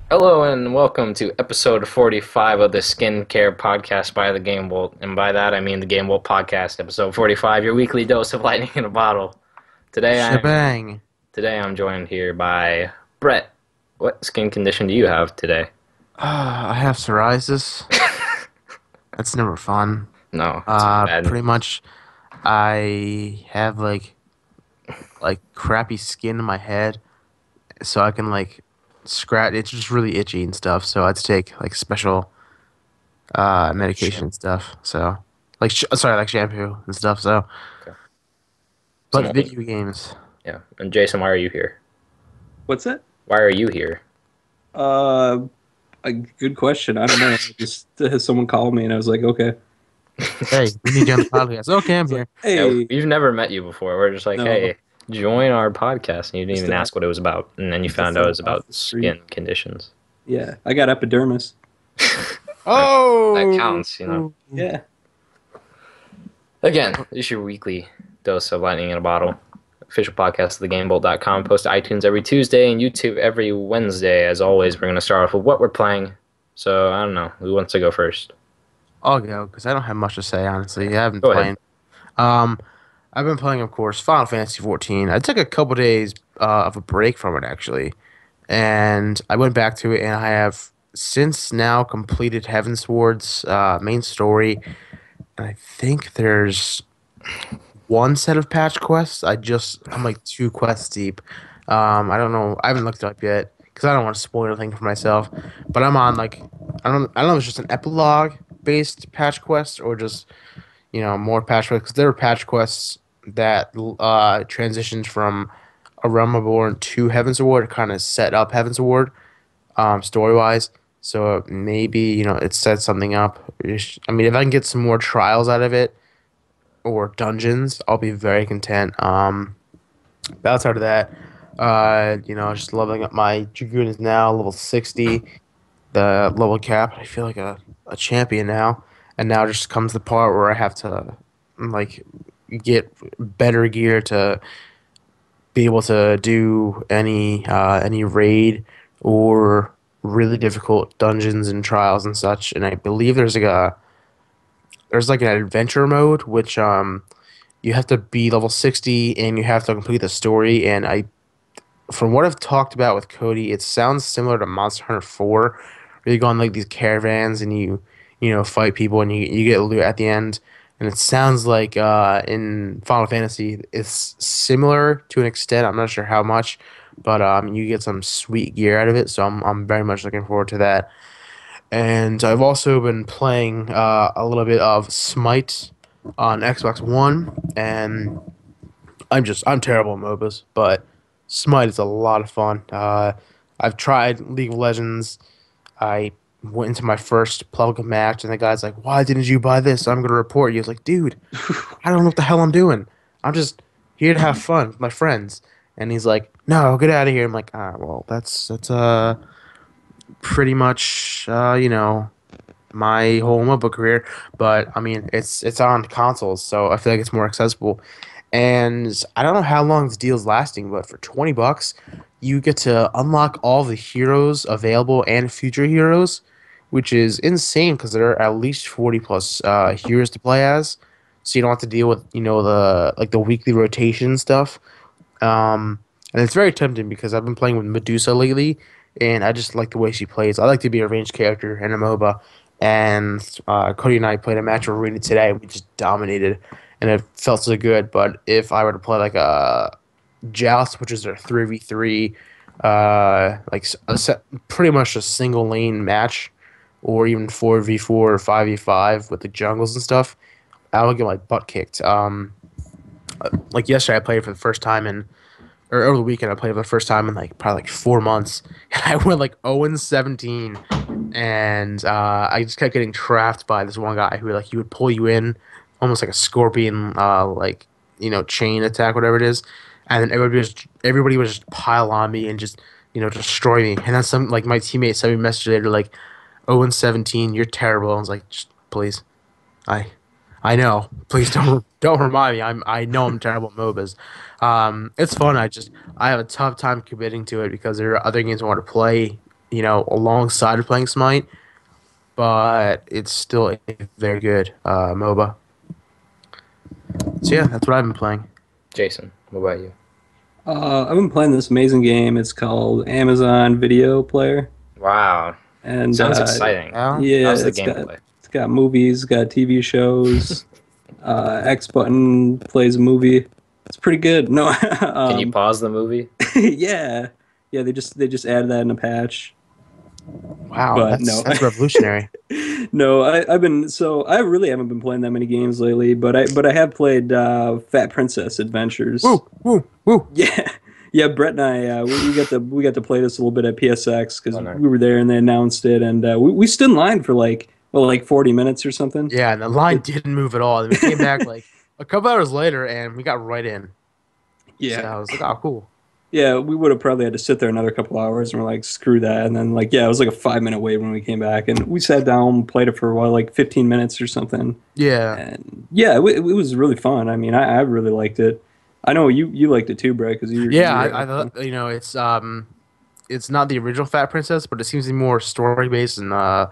Hello and welcome to episode 45 of the Skincare Podcast by the Game Bolt. And by that I mean the Game Bolt Podcast, episode 45, your weekly dose of lightning in a bottle. Shebang. Today I'm joined here by Brett. What skin condition do you have today? I have psoriasis. That's never fun. No, it's bad. Pretty much, I have like crappy skin in my head, so I can like scratch. It's just really itchy and stuff. So I had to take like special medication and stuff. So like like shampoo and stuff. So, Okay. but video games. Yeah. And Jason, why are you here? What's that? Why are you here? A good question. I don't know. Just someone called me and I was like, okay. Hey, we need you on the podcast. Okay, I'm here. Hey, Yeah, we've never met you before. We're just like, No. hey, join our podcast. And you didn't Just even a- ask what it was about. And then you just a found out it was fellow off about the street. skin conditions. yeah, I got epidermis. Oh, That counts, you know. Yeah. Again, this is your weekly dose of lightning in a bottle. Official podcast of thegamebolt.com. Post to iTunes every Tuesday and YouTube every Wednesday. As always, we're going to start off with what we're playing. So, I don't know. Who wants to go first? I'll go because I don't have much to say honestly. I haven't Go played. ahead. I've been playing, of course, Final Fantasy 14. I took a couple days of a break from it actually, and I went back to it, and I have since now completed Heavensward's main story. And I think there's one set of patch quests. I'm like 2 quests deep. I don't know. I haven't looked it up yet because I don't want to spoil anything for myself. But I'm on like I don't know if it's just an epilogue based patch quest or just more patch quests. Because there were patch quests that transitioned from A Realm Reborn to Heavensward, kind of set up Heavensward story wise. So maybe it sets something up. I mean, if I can get some more trials out of it or dungeons, I'll be very content. But outside of that, just leveling up my Dragoon is now level 60, the level cap. I feel like a champion now. And now just comes the part where I have to like get better gear to be able to do any raid or really difficult dungeons and trials and such. And I believe there's like an adventure mode which you have to be level 60 and you have to complete the story. And from what I've talked about with Cody, it sounds similar to Monster Hunter 4, where you go on like these caravans and you fight people and you get loot at the end. And it sounds like in Final Fantasy it's similar to an extent. I'm not sure how much, but you get some sweet gear out of it. So I'm very much looking forward to that. And I've also been playing a little bit of Smite on Xbox One, and I'm terrible at MOBAs, but Smite is a lot of fun. I've tried League of Legends. I went into my first public match, and the guy's like, "Why didn't you buy this? I'm gonna report you." I was like, "Dude, I don't know what the hell I'm doing. I'm just here to have fun with my friends." And he's like, "No, get out of here." I'm like, well, that's pretty much my whole MOBA career." But I mean, it's on consoles, so I feel like it's more accessible. And I don't know how long this deal's lasting, but for $20, you get to unlock all the heroes available and future heroes, which is insane because there are at least 40 plus heroes to play as. So you don't have to deal with the weekly rotation stuff. And it's very tempting because I've been playing with Medusa lately, and I just like the way she plays. I like to be a ranged character in a MOBA, and Cody and I played a match of Arena today, and we just dominated, and it felt so good. But if I were to play like a Joust, which is a 3v3, pretty much a single lane match, or even 4v4 or 5v5 with the jungles and stuff, I would get my butt kicked. Like yesterday, I played for the first time or over the weekend, I played for the first time in probably 4 months, and I went 0-17, and I just kept getting trapped by this one guy who he would pull you in, almost like a scorpion, chain attack, whatever it is, and then everybody would just pile on me and just destroy me. And then my teammates sent me a message later 0-17, you're terrible. I was like, just please, I I know. Please don't remind me. I know I'm terrible at MOBAs. It's fun. I have a tough time committing to it because there are other games I want to play, alongside of playing Smite. But it's still a very good MOBA. So yeah, that's what I've been playing. Jason, what about you? I've been playing this amazing game. It's called Amazon Video Player, Wow, and sounds exciting. Yeah. yeah, How's the gameplay? it's got movies, got TV shows. X button plays a movie. It's pretty good. No, Can you pause the movie? yeah, yeah. They just added that in a patch, Wow, but that's no. that's revolutionary. No, I really haven't been playing that many games lately, but I have played Fat Princess Adventures. Woo, woo, woo. Yeah, yeah. Brett and I we got to play this a little bit at PSX because Oh, no. we were there and they announced it, and we stood in line for like 40 minutes or something. Yeah, and the line didn't move at all. And we came back like a couple hours later, and we got right in. So Yeah, I was like, oh, cool. yeah. We would have probably had to sit there another couple hours, and we're like, screw that. And then yeah, it was like a 5 minute wait when we came back, and we sat down, played it for a while, like 15 minutes or something. Yeah. And yeah, it was really fun. I mean, I really liked it. I know you liked it too, Brett, because Yeah, I thought it's not the original Fat Princess, but it seems to be more story based and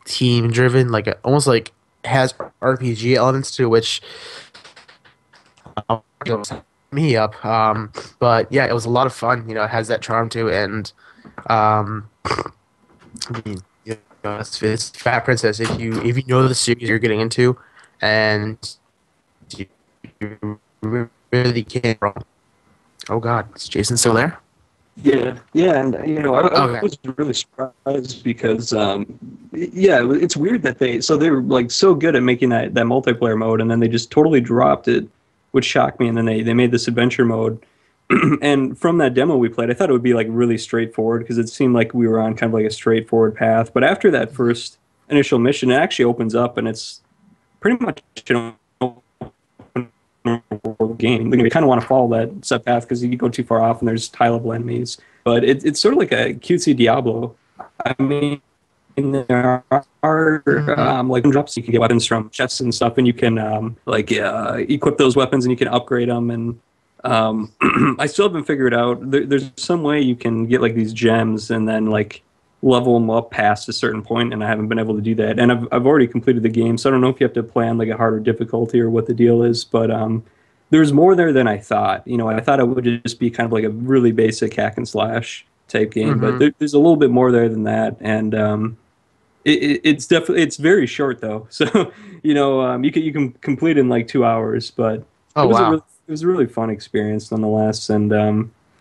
team driven, like almost like has RPG elements to it, which me up. But yeah, it was a lot of fun. It has that charm to it, and I mean, it's Fat Princess. If you know the series you're getting into, and you really can't. Oh God, is Jason still there? Yeah, yeah, and I Okay. was really surprised because yeah, it's weird that they were like so good at making that multiplayer mode, and then they just totally dropped it, which shocked me. And then they made this adventure mode, and from that demo we played, I thought it would be like really straightforward because it seemed like we were on kind of like a straightforward path. But after that first initial mission, it actually opens up, and it's pretty much world game. You kind of want to follow that set path because you go too far off and there's high level enemies. But it's sort of like a cutesy Diablo. I mean, there are Mhm. like drops you can get weapons from chests and stuff, and you can equip those weapons and you can upgrade them. And I still haven't figured out. There's some way you can get like these gems and then like level them up past a certain point, and I haven't been able to do that. And I've already completed the game, so I don't know if you have to play on like a harder difficulty or what the deal is. But there's more there than I thought. I thought it would just be kind of like a really basic hack and slash type game, but Mhm. there's a little bit more there than that. And it's very short though, so you can complete in like 2 hours. But Oh wow. it was a really fun experience nonetheless. And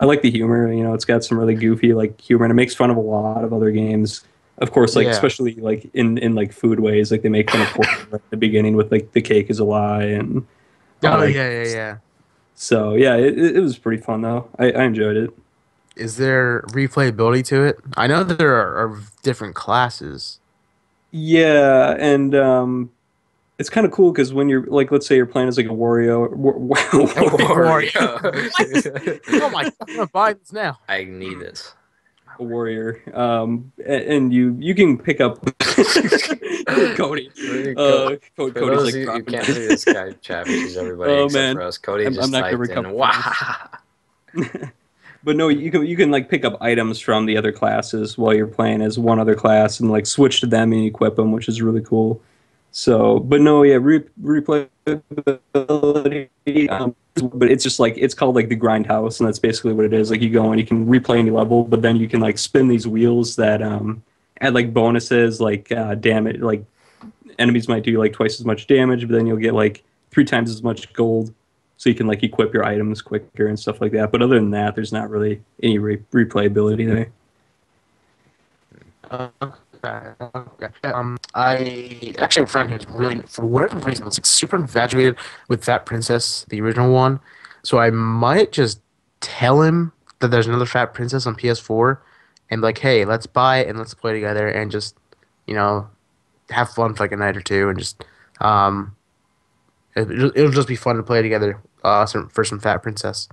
I like the humor. It's got some really goofy like humor, and it makes fun of a lot of other games. Of course, like Yeah. especially like in like food ways, like they make fun of pork at the beginning with like the cake is a lie and all Oh that. yeah, yeah, yeah. So yeah, it was pretty fun though. I enjoyed it. Is there replayability to it? I know that there are different classes. Yeah, and it's kind of cool because when you're like, let's say you're playing as like a warrior, Oh my! I'm gonna buy this now. I need this. a warrior, and you can pick up Cody. For Cody's those like of you who dropping. can't see this guy chat, which is everybody Oh except man, for us, Cody I'm just not gonna typed in, recover. wow. But no, you can like pick up items from the other classes while you're playing as one other class and like switch to them and equip them, which is really cool. So, but no, yeah, replayability. But it's just like it's called like the grind house, and that's basically what it is. Like you go and you can replay any level, but then you can like spin these wheels that add like bonuses, like damage. Like enemies might do like twice as much damage, but then you'll get like 3 times as much gold, so you can like equip your items quicker and stuff like that. But other than that, there's not really any replayability there. Okay. I actually have a friend who's really, for whatever reason, was like super infatuated with Fat Princess, the original one. So I might just tell him that there's another Fat Princess on PS4, and like, hey, let's buy it and let's play together and just, you know, have fun for like a night or two and just, um, it'll just be fun to play together. For some Fat Princess.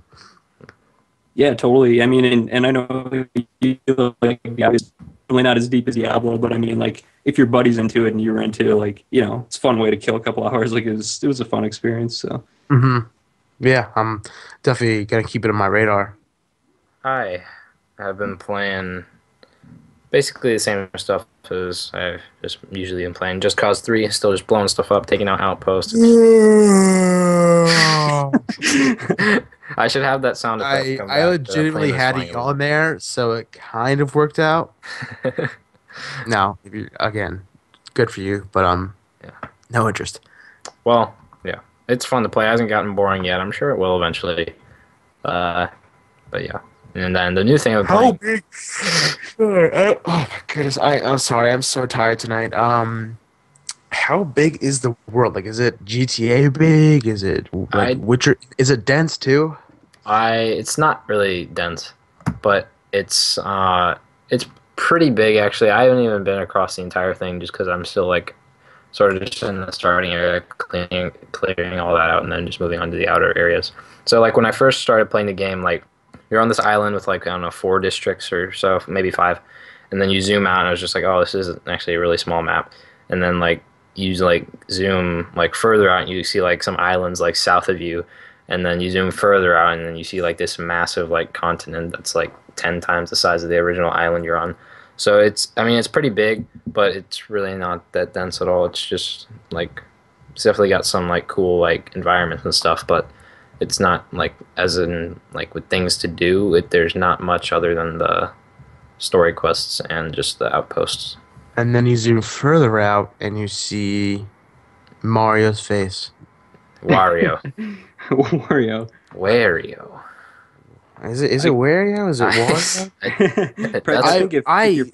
Yeah, totally. I mean, and I know you like the obvious definitely not as deep as Diablo, but I mean, like, if your buddy's into it and you're into, like, it's a fun way to kill a couple hours. Like, it was a fun experience. So Hmm. Yeah, I'm definitely gonna keep it on my radar. I have been playing basically the same stuff as I've just usually been playing. Just Cause 3, still just blowing stuff up, taking out outposts. I should have that sound effect come I back. Playing legitimately this had funny it on there, so it kind of worked out. No, if you again, good for you, but Yeah. no interest. Well, yeah, it's fun to play. It hasn't gotten boring yet. I'm sure it will eventually. Uh, but yeah, and then the new thing I'm How playing. big? Oh my goodness, I'm sorry, I'm so tired tonight. How big is the world? Like, is it GTA big? Is it like I Witcher? Is it dense too? it's not really dense, but it's pretty big actually. I haven't even been across the entire thing just because I'm still like sort of just in the starting area, clearing all that out, and then just moving on to the outer areas. So like when I first started playing the game, like you're on this island with like I don't know 4 districts or so, maybe 5, and then you zoom out, and I was just like, oh, this is actually a really small map. And then like you like zoom like further out, and you see like some islands like south of you, and then you zoom further out, and then you see like this massive like continent that's like 10 times the size of the original island you're on. So I mean, it's pretty big, but it's really not that dense at all. It's just like, it's definitely got some like cool like environments and stuff, but it's not like as in like with things to do. There's not much other than the story quests and just the outposts. And then you zoom further out and you see Mario's face. Wario, Wario. Wario. Is it I, Wario? Is it I, Wario? Preds, I that's think if you're,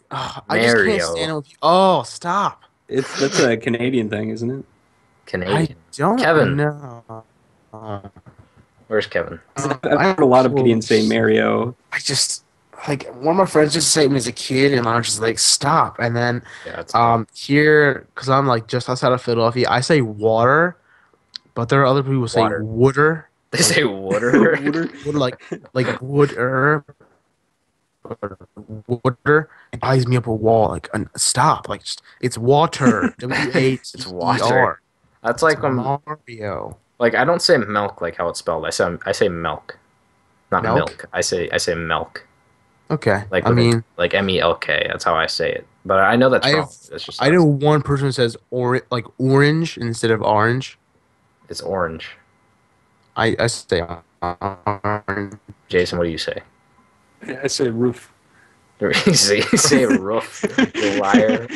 I just can't stand it Mario. with you. Oh, stop. that's a Canadian thing, isn't it? I Canadian. don't Kevin, know. where's Kevin? I've heard a lot of Canadians say Mario. I just like one of my friends just said me as a kid, and I was just like, stop. And then Yeah, it's tough. here, because I'm like just outside of Philadelphia, I say water, but there are other people who say Water. wooder, They like say water. Water. wood, like wooder, wooder. It buys me up a wall. Like, stop. Like, it's water. It's water. WATER. That's It's like Mario. like I don't say milk like how it's spelled. I say milk, not Milk? milk. I say milk Okay. like I with a mean, like MELK. That's how I say it. But I know that's I wrong. have That's just I how know one person who says like orange instead of orange. it's orange. I say orange. Jason, what do you say? I say roof. You say roof, you liar.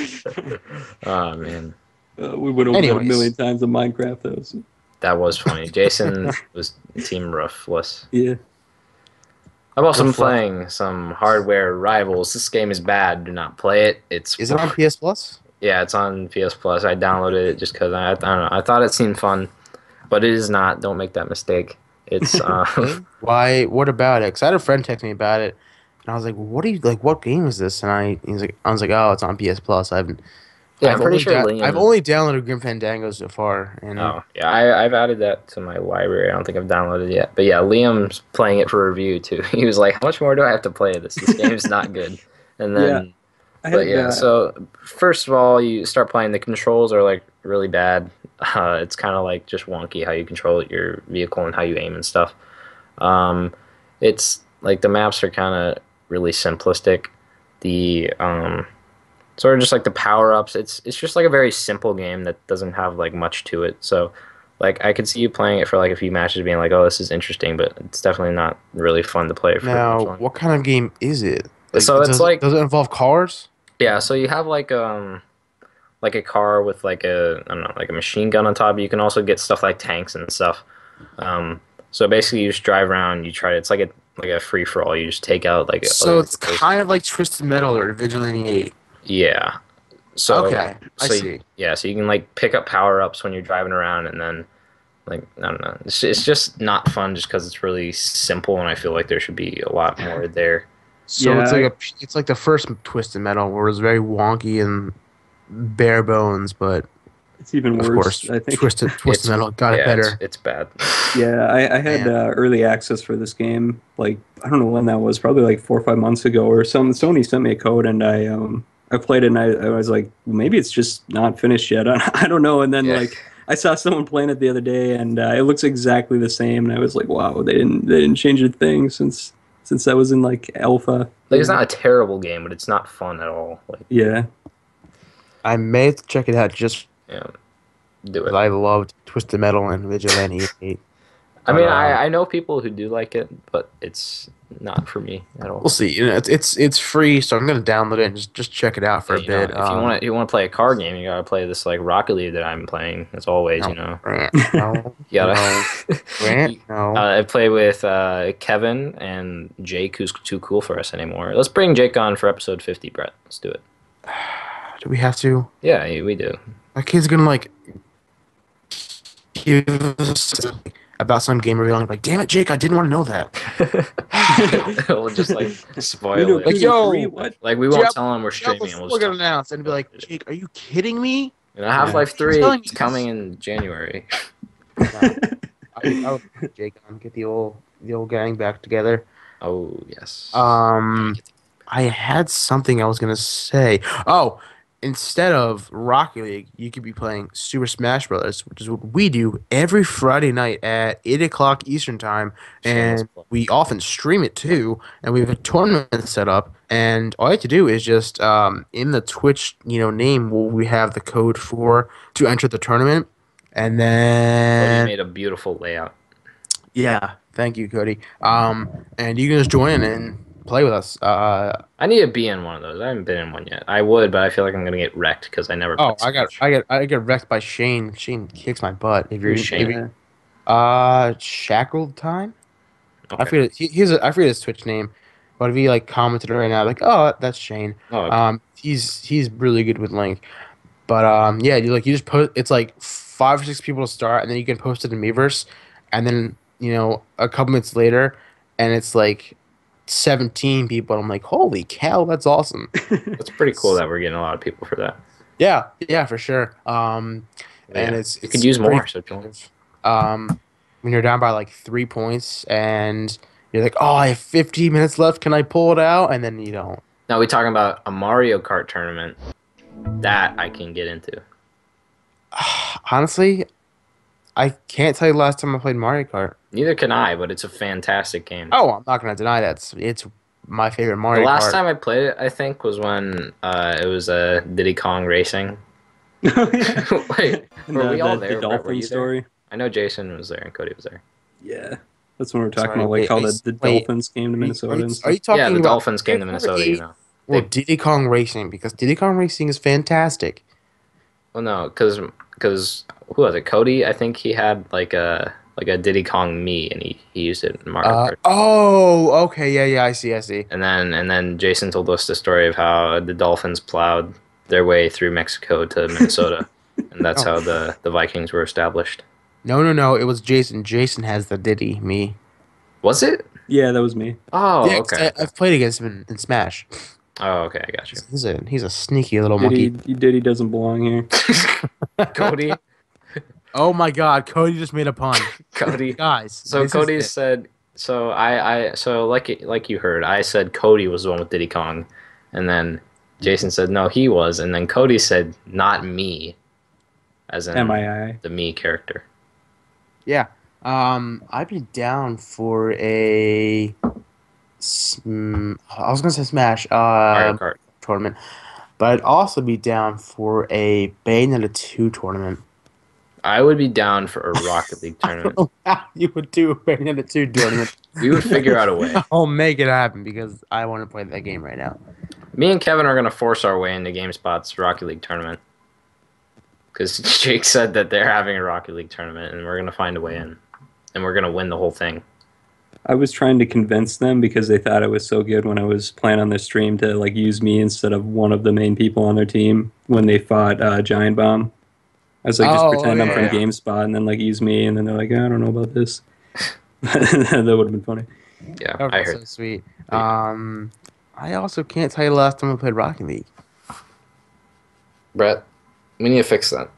Oh man, We went over that a Anyways. million times in Minecraft, though. So, that was funny. Jason was team roofless. yeah. I've also been Roof left. playing some hardware rivals. This game is bad. Do not play it. It's Is it on PS Plus? yeah, it's on PS Plus. I downloaded it just because I don't know. I thought it seemed fun, but it is not. Don't make that mistake. It's Really? Why? What about it? Because I had a friend text me about it, and I was like, "What are you like? What game is this?" And I was like, "Oh, it's on PS Plus." yeah. I'm pretty sure Liam. I've only downloaded Grim Fandango so far, and Oh yeah, I've added that to my library. I don't think I've downloaded it yet, but yeah, Liam's playing it for review too. He was like, "How much more do I have to play this? This game's not good." And Yeah. then, I but had, yeah, so first of all, you start playing. The controls are like really bad. It's kind of like just wonky how you control your vehicle and how you aim and stuff. Um, it's like the maps are kind of really simplistic. The sort of just like the power ups. It's just like a very simple game that doesn't have like much to it. So like I could see you playing it for like a few matches, being like, oh, this is interesting, but it's definitely not really fun to play for much now longer. what kind of game is it? So it's like does it involve cars? yeah. So you have like a car with like a I don't know like a machine gun on top. You can also get stuff like tanks and stuff. So basically, you just drive around. You try. It's like a free for all. You just take out like So other it's vehicles. kind of like Twisted Metal or Vigilante 8. Yeah. So Okay, I so see. yeah, so you can like pick up power ups when you're driving around, and then like I don't know, it's just not fun just because it's really simple, and I feel like there should be a lot more there. So Yeah, it's like the first Twisted Metal where it's very wonky and bare bones, but It's even Of worse, course, I think. Twisted Metal got it better. It's bad. Yeah, I had Man. early access for this game. Like I don't know when that was, probably like 4 or 5 months ago or some. Sony sent me a code and I played it and I was like, maybe it's just not finished yet. I don't know. And then Yeah. like I saw someone playing it the other day and it looks exactly the same. And I was like, wow, they didn't change a thing since that was in like alpha. Like it's not a terrible game, but it's not fun at all. Like Yeah. I may have to check it out just yeah, do because it. I loved Twisted Metal and Vigilante 8. I But, mean, I know people who do like it, but it's not for me at all. we'll see. You know, it's free, so I'm gonna download it and just check it out for Yeah, a bit. if you want to play a card game, you gotta play this like Rocket League that I'm playing. As always, no, you know. Grant, no, You gotta. no, Grant, no. I play with Kevin and Jake, who's too cool for us anymore. Let's bring Jake on for episode 50, Brett. Let's do it. Do we have to? Yeah, we do. My kid's gonna like give us about some game reveal. Like, damn it, Jake, I didn't want to know that. We'll just like spoil Uno, it. Like, Uno yo, 3, what? Like we won't Jab- tell him we're streaming, and we'll We're just gonna announce and be like, Jake, are you kidding me? you know, Half-Life Yeah. 3 Telling is you coming in January. I would put Jake on, get the old gang back together. Oh yes. I had something I was gonna say. Oh, instead of Rocket League, you could be playing Super Smash Brothers, which is what we do every Friday night at 8 o'clock Eastern time, Shameless and plug. we often stream it too. And we have a tournament set up, and all you have to do is just in the Twitch name, we have the code to enter the tournament, and Cody then made a beautiful layout. yeah, thank you, Cody. And you can just join in and play with us. I need to be in one of those. I haven't been in one yet. I would, but I feel like I'm gonna get wrecked because I never. Oh, played Smash. I get wrecked by Shane. Shane kicks my butt. If you're Who's Shane? Shackled Time. Okay. I forget I forget his Twitch name, but if he like commented right now, like, oh, that's Shane. Oh, okay. He's really good with Link. But yeah, you just post. It's like 5 or 6 people to start, and then you can post it in Miiverse, and then a couple minutes later, and it's like 17 people. And I'm like, holy cow, that's awesome. It's pretty cool that we're getting a lot of people for that. Yeah, for sure. Yeah. And You it's could use pretty more. So join. when you're down by like 3 points and you're like, oh, I have 15 minutes left. Can I pull it out? And then you don't. Now we're talking about a Mario Kart tournament that I can get into. Honestly, I can't tell you the last time I played Mario Kart. Neither can I, but it's a fantastic game. Oh, I'm not gonna deny that. It's my favorite Mario The last Kart. time I played it, I think, was when it was Diddy Kong Racing. Oh, yeah. Wait, And were we all the there? Brett, were dolphin you there? story. I know Jason was there and Cody was there. Yeah, that's when we were talking Sorry, about wait, how wait, the wait. Dolphins came to Minnesota and Are stuff. you talking Yeah, the about Dolphins came to Minnesota, you know. or Diddy Kong Racing? Because Diddy Kong Racing is fantastic. Well, no, because who was it? Cody, I think he had like a Diddy Kong Me, and he used it in Mario Kart. Oh, okay, yeah, I see. And then Jason told us the story of how the Dolphins plowed their way through Mexico to Minnesota, and that's how the Vikings were established. No, it was Jason. Jason has the Diddy, me. Was it? Yeah, that was me. Oh, Yeah, 'cause okay. I've played against him in Smash. Oh, okay, I got you. He's a sneaky little monkey. Diddy doesn't belong here. Cody, Oh my God, Cody just made a pun, Cody. guys. So this is Cody it. said. So like you heard, I said Cody was the one with Diddy Kong, and then Jason said no, he was, and then Cody said not me, as in MII. the me character. Yeah. I'd be down for a. I was gonna say Smash Mario Kart. tournament, but I'd also be down for a Bayonetta 2 tournament. I would be down for a Rocket League I don't tournament. know how you would do a Bayonetta 2 tournament. We would figure out a way. I'll make it happen because I want to play that game right now. Me and Kevin are gonna force our way into GameSpot's Rocket League tournament because Jake said that they're having a Rocket League tournament, and we're gonna find a way in, and we're gonna win the whole thing. I was trying to convince them because they thought it was so good when I was playing on their stream to like use me instead of one of the main people on their team when they fought Giant Bomb. I was like, just pretend I'm from yeah. GameSpot and then like use me, and then they're like, I don't know about this. That would have been funny. Yeah, That I was heard. so sweet. I also can't tell you the last time I played Rocket League. Brett, we need to fix that.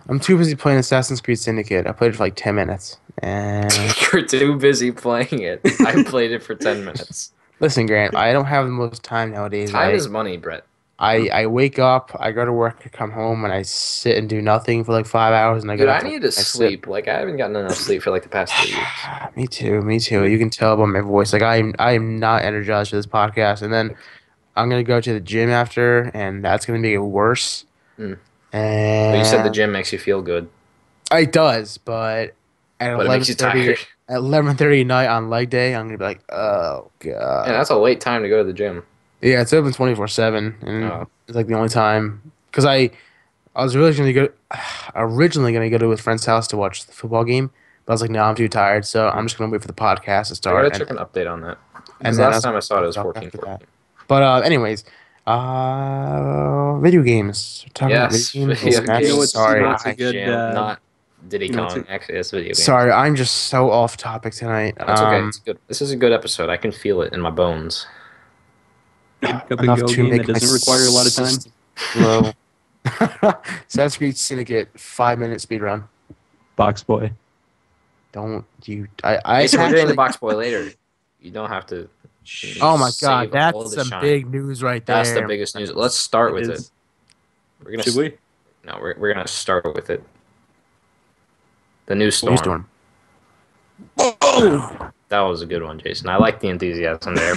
I'm too busy playing Assassin's Creed Syndicate. I played it for like 10 minutes. And You're too busy playing it. I played it for 10 minutes. listen, Grant, I don't have the most time nowadays. Time is money, Brett. I wake up, I go to work, I come home, and I sit and do nothing for like 5 hours, and I Dude, get I up need to sleep. Like, I haven't gotten enough sleep for like the past 3 weeks. Me too, me too. You can tell by my voice. Like I am not energized for this podcast, and then I'm gonna go to the gym after, and that's gonna make it worse. Mm. But you said the And gym makes you feel good, it does, but at but it makes you 11:30 tired. at 11:30 at night on leg day, I'm gonna be like, oh And god. that's a late time to go to the gym. Yeah, it's open 24/7, and Oh. it's like the only time because I was originally gonna go to a friend's house to watch the football game, but I was like, no, I'm too tired, so I'm just gonna wait for the podcast to I start. gotta check an update on that. And Because then last time I saw it was after 14-14. that. But anyways, video games. We're talking about Yes, video games. video Actually, games. You know what's- sorry, you know what's a good, Jam, not Diddy you know, it's Kong. Actually, it's video games. sorry, I'm just so off topic tonight. That's okay. It's good. This is a good episode. I can feel it in my bones. Up and enough go to game make that doesn't my require a lot of time. system Slow. Assassin's Creed Syndicate 5-minute speed run. Box Boy. Don't you? I Jason, we're doing the actually. box boy later. You don't have to. Oh my save god, all that's the some shine. big news right there. That's the biggest news. Let's start with it. Is- We're gonna. Should we? No, we're gonna start with it. The new storm. New storm. That was a good one, Jason. I like the enthusiasm there.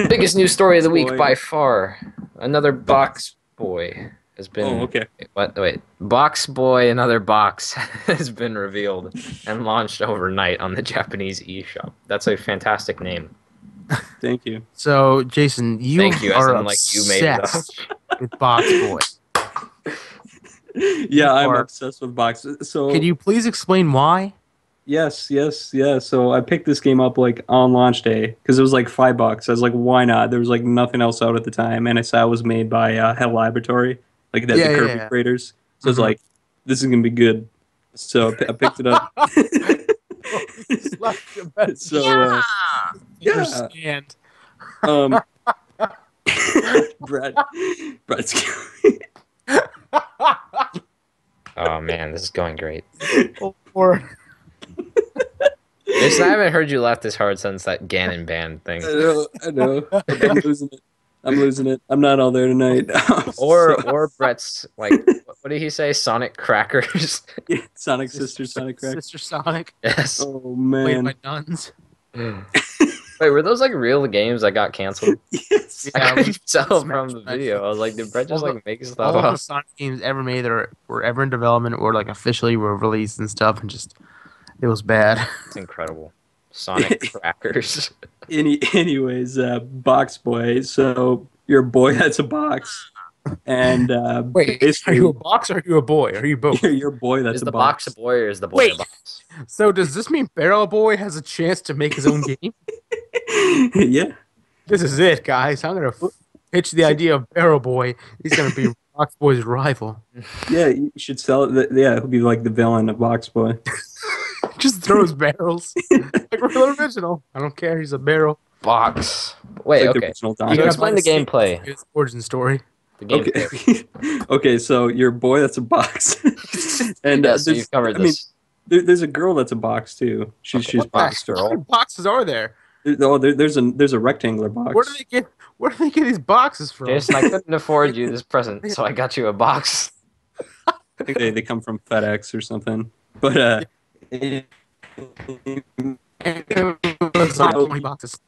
Biggest news story of the week Boy. by far. Another box boy has been. Oh, okay. Wait. Box boy, another box has been revealed and launched overnight on the Japanese eShop. That's a fantastic name. Thank you. So, Jason, you Thank you. As are in, like, you made it up. obsessed with Box Boy. Yeah, I'm Or- obsessed with boxes. So Can you please explain why? yes. So I picked this game up like on launch day because it was like $5. I was like, why not? There was like nothing else out at the time, and I saw it was made by Hell Laboratory, like the Kirby yeah. creators. So it's Mhm. like, this is gonna be good. So I picked it up. So yeah. Understand. um, Brad's Oh man, this is going great. Or Jason, I haven't heard you laugh this hard since that Ganon band thing. I know. I'm losing it. I'm not all there tonight. Or Brett's like, what did he say? Sonic Crackers. Yeah, Sonic Sister, Sonic Crack. Sister Sonic. Yes. Oh Played man. by nuns. Wait, were those like real games that got canceled? Yes. I Yeah, couldn't we- tell Smash from the Smash. video. I was like, did Brett just All the- like make stuff All of the up? Sonic games ever made that were ever in development or like officially were released and stuff, and just it was bad. It's incredible. Sonic Crackers. Anyways, Box Boy. So you're a boy that's a box, and Wait, are basically you a box or are you a boy? Are you both? you're a boy that's Is a the box box. a boy or is the boy Wait. a box? So does this mean Barrel Boy has a chance to make his own game? Yeah. This is it, guys. I'm gonna pitch the idea of Barrel Boy. He's gonna be Box Boy's rival. Yeah, you should sell it. Yeah, he'll be like the villain of Box Boy. Just throws barrels like real original. I don't care. He's a barrel. Box. Wait, Like the okay. original You Donkey. can explain the gameplay. His origin story. The gameplay. Okay. Okay, so you're a boy that's a box, and Yeah, so there's- you've covered I mean, this. there's a girl that's a box too. She's Okay, what box box How girl? many boxes are there? there's a rectangular box. Where do they get these boxes from? Jason, I couldn't afford you this present, so I got you a box. I think they come from FedEx or something. But It's not 20 boxes.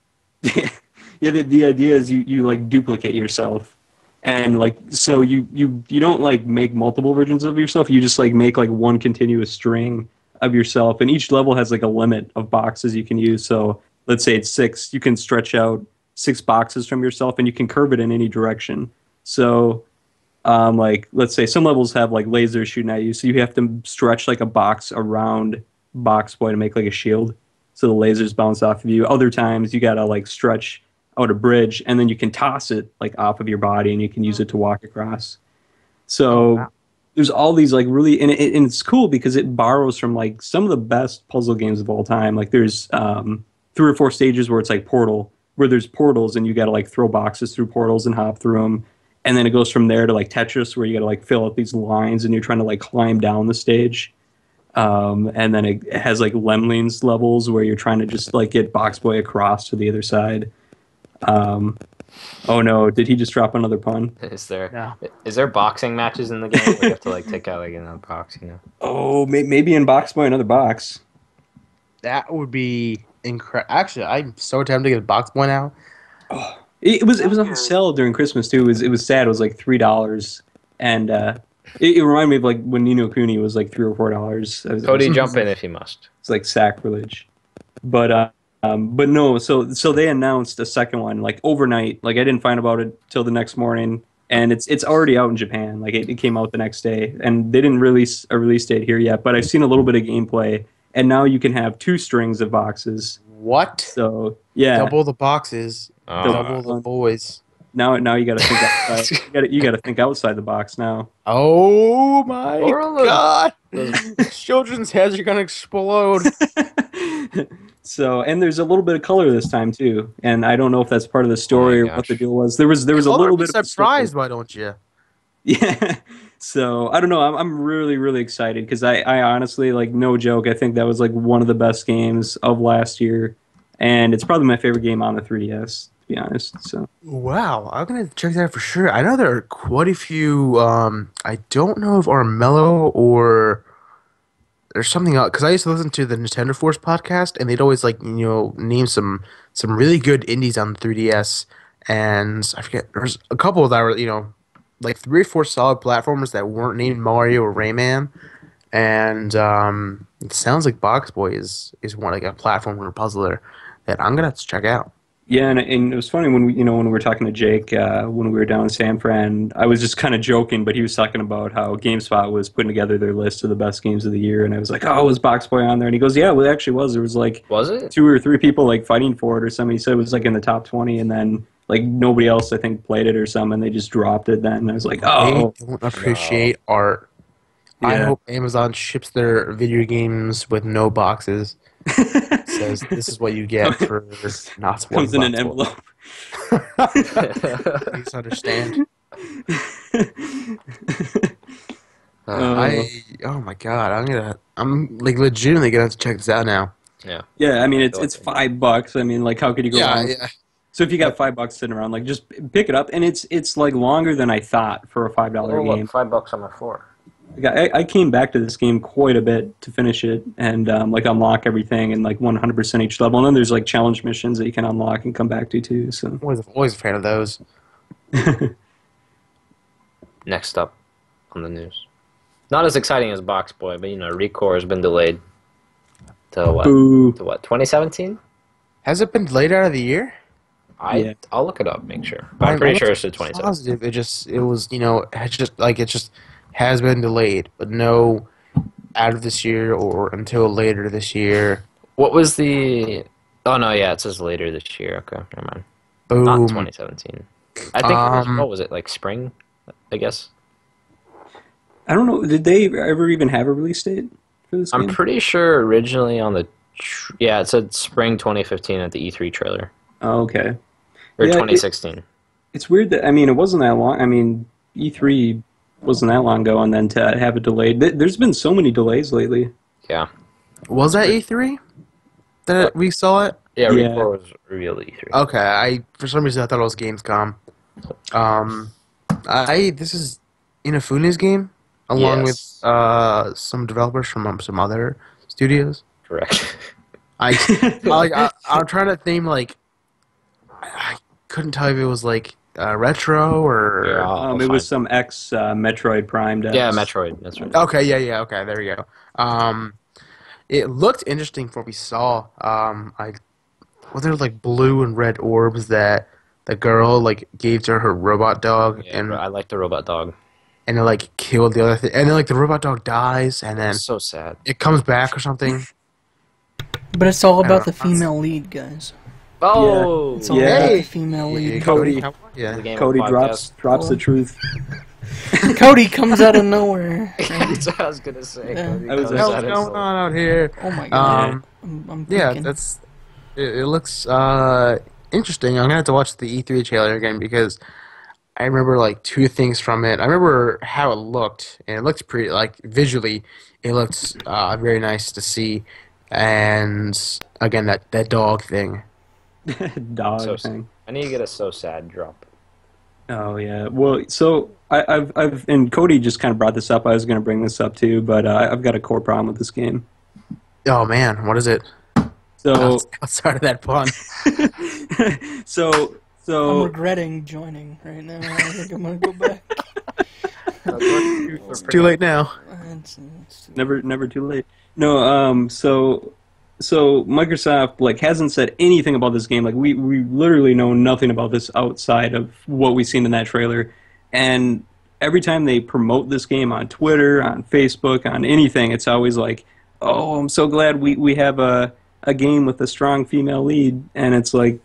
yeah, the idea is you like duplicate yourself, and like so you don't like make multiple versions of yourself. You just like make like one continuous string of yourself, and each level has like a limit of boxes you can use. So let's say it's 6, you can stretch out 6 boxes from yourself, and you can curve it in any direction. So like let's say some levels have like lasers shooting at you, so you have to stretch like a box around Box Boy to make like a shield, so the lasers bounce off of you. Other times you gotta like stretch out a bridge, and then you can toss it like off of your body, and you can use it to walk across. So wow. there's all these like really, and it's cool because it borrows from like some of the best puzzle games of all time. Like there's 3 or 4 stages where it's like Portal, where there's portals and you got to like throw boxes through portals and hop through them. and then it goes from there to like Tetris, where you got to like fill out these lines, and you're trying to like climb down the stage. And then it has like Lemlings levels where you're trying to just like get Box Boy across to the other side. Oh no, did he just drop another pun? Is there Yeah. is there boxing matches in the game where you have to like take out like another box? Oh, maybe in Box Boy another box. That would be incredible. Actually, I'm so tempted to get a box boy now. Oh, it was on sale during Christmas too. It was sad. It was like $3, and it reminded me of like when Ni no Kuni was like $3 or $4. Cody, jump in if you must. It's like sacrilege. But no. So they announced a second one like overnight. Like I didn't find about it till the next morning, and it's already out in Japan. Like it came out the next day, and they didn't release a release date here yet. But I've seen a little bit of gameplay, and now you can have 2 strings of boxes. What? So yeah, Double the boxes. Uh, Double the boys. now you got to think outside. you got to think outside the box now. Oh my Or god! Children's heads are gonna explode. So, and there's a little bit of color this time too, and I don't know if that's part of the story or what gosh. the deal was. There was a little bit of surprised. Why don't you? Yeah. So I don't know. I'm really really excited because I honestly like no joke. I think that was like one of the best games of last year, and it's probably my favorite game on the 3DS to be honest. So Wow, I'm gonna check that out for sure. I know there are quite a few. I don't know if Armello or there's something else because I used to listen to the Nintendo Force podcast, and they'd always like name some really good indies on the 3DS, and I forget there's a couple that were like 3 or 4 solid platformers that weren't named Mario or Rayman, and it sounds like Box Boy is one like a platformer puzzler that I'm gonna have to check out. yeah, and it was funny when when we were talking to Jake when we were down in San Fran. I was just kind of joking, but he was talking about how GameSpot was putting together their list of the best games of the year, and I was like, "Oh, was Box Boy on there?" And he goes, "Yeah, well, it actually was. There was like Was it? 2 or 3 people like fighting for it or something." He said it was like in the top 20, and then like nobody else I think played it or something, and they just dropped it. Then and I was like, "Oh, They don't appreciate art. I Yeah. hope Amazon ships their video games with no boxes. Says this is what you get for not one comes in an box. envelope." Please understand. Oh my god, I'm like legitimately gonna have to check this out now. Yeah. Yeah, I mean it's $5. I mean, like how could you go wrong? Yeah. So if you got $5 sitting around, like just pick it up, and it's like longer than I thought for a $5 Oh, game. look, $5 on my floor. Like, I came back to this game quite a bit to finish it, and like unlock everything and like 100% each level. And then there's like challenge missions that you can unlock and come back to too. So Always a fan of those. Next up on the news. Not as exciting as Box Boy, but Recore has been delayed to what? Boo. To what? 2017? Has it been delayed out of the year? Yeah. I'll look it up, make sure. But I'm pretty sure it's to 2017. Positive. It was it just has been delayed, but no out of this year or until later this year. What was the? Oh no, yeah, it says later this year. Okay, never mind. Boom. Not 2017. I think it was, what was it, like spring? I guess. I don't know. Did they ever even have a release date for this I'm game? pretty sure originally on the yeah, it said spring 2015 at the E3 trailer Oh, okay. or Yeah, 2016. It's weird that it wasn't that long. I mean, E3 wasn't that long ago, and then to have it delayed. There's been so many delays lately. Yeah. Was that E3 that we saw it? Yeah, Yeah. Recore was revealed at E3. Okay, for some reason I thought it was Gamescom. This is Inafune's game, along Yes. with some developers from some other studios. Correct. I'm trying to think like I couldn't tell if it was like retro or Yeah, I'll It was find- some ex Metroid Prime devs. Yeah, Metroid. That's right. okay, yeah, okay, there we go. It looked interesting from what we saw. Were there like blue and red orbs that the girl like gave to her robot dog, Yeah, and I like the robot dog. it like killed the other thing, and then like the robot dog dies, and then It's so sad. it comes back or something. But it's all about don't the know. female lead, guys. Oh, It's all Yeah. about Hey! the female lead. Cody. Yeah. Cody drops the truth. Cody comes out of nowwer. That's what I was gonna say. Yeah. Cody I was comes What's out of going his- on out here? Oh my god. Um, I'm yeah, thinking. it looks interesting. I'm gonna have to watch the E3 trailer again because I remember like two things from it. I remember how it looked, and it looked pretty like visually. It looked very nice to see, and again that dog thing. So Dog thing. I need to get a so sad drop. Oh yeah. Well, so I've and Cody just kind of brought this up. I was going to bring this up too, but I've got a core problem with this game. Oh man, what is it? So Outside of that pun. so I'm regretting joining right now. I think I'm gonna go back. It's too late now. It's too never too late. No, so Microsoft like hasn't said anything about this game. Like we literally know nothing about this outside of what we've seen in that trailer. And every time they promote this game on Twitter, on Facebook, on anything, it's always like, "Oh, I'm so glad we have a game with a strong female lead." And it's like,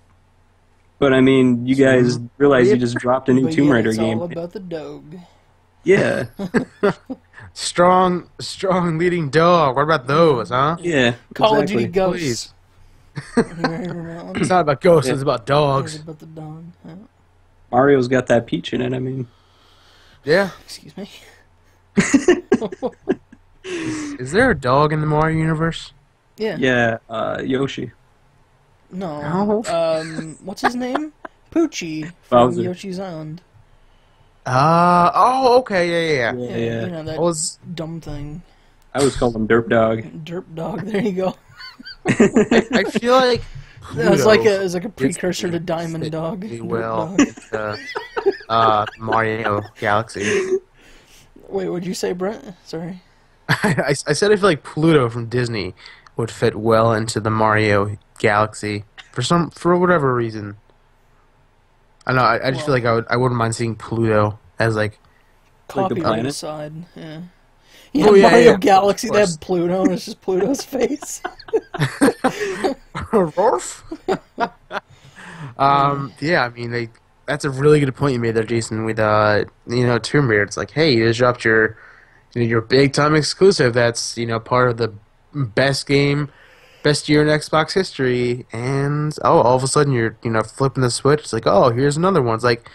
but I mean, you guys realize you just dropped a new But Tomb yeah, Raider it's game. all about the dog. Yeah, Strong leading dog. What about those, huh? yeah. Call of exactly. Duty Ghosts. You remember that one? It's not about ghosts. Yeah. It's about It's dogs. about the dog. Mario's got that peach in it. I mean, Yeah. Excuse me. Is there a dog in the Mario universe? Yeah. yeah, Yoshi. No. No. What's his name? Poochie from Bowser. Yoshi's Island. Oh, okay, yeah. Yeah, You yeah. know that I was, dumb thing. I always call him Derp Dog. Derp dog. There you go. I feel like That was like Pluto a was like a precursor to Diamond fit Dog. really Derp well dog. into Mario Galaxy. Wait, what'd you say, Brent? Sorry. I said I feel like Pluto from Disney would fit well into the Mario Galaxy for whatever reason. I know. I just feel like I wouldn't mind seeing Pluto as like. Like the Copyright planet? aside, yeah. Yeah, Oh, yeah, Mario yeah, Galaxy, of they course. have Pluto, and it's just Pluto's face. Rorf? Yeah, I mean, that's a really good point you made there, Jason, with, Tomb Raider. It's like, hey, you just dropped your big time exclusive that's, part of the best year in Xbox history, and, all of a sudden you're, flipping the switch. It's like, oh, here's another one. It's like,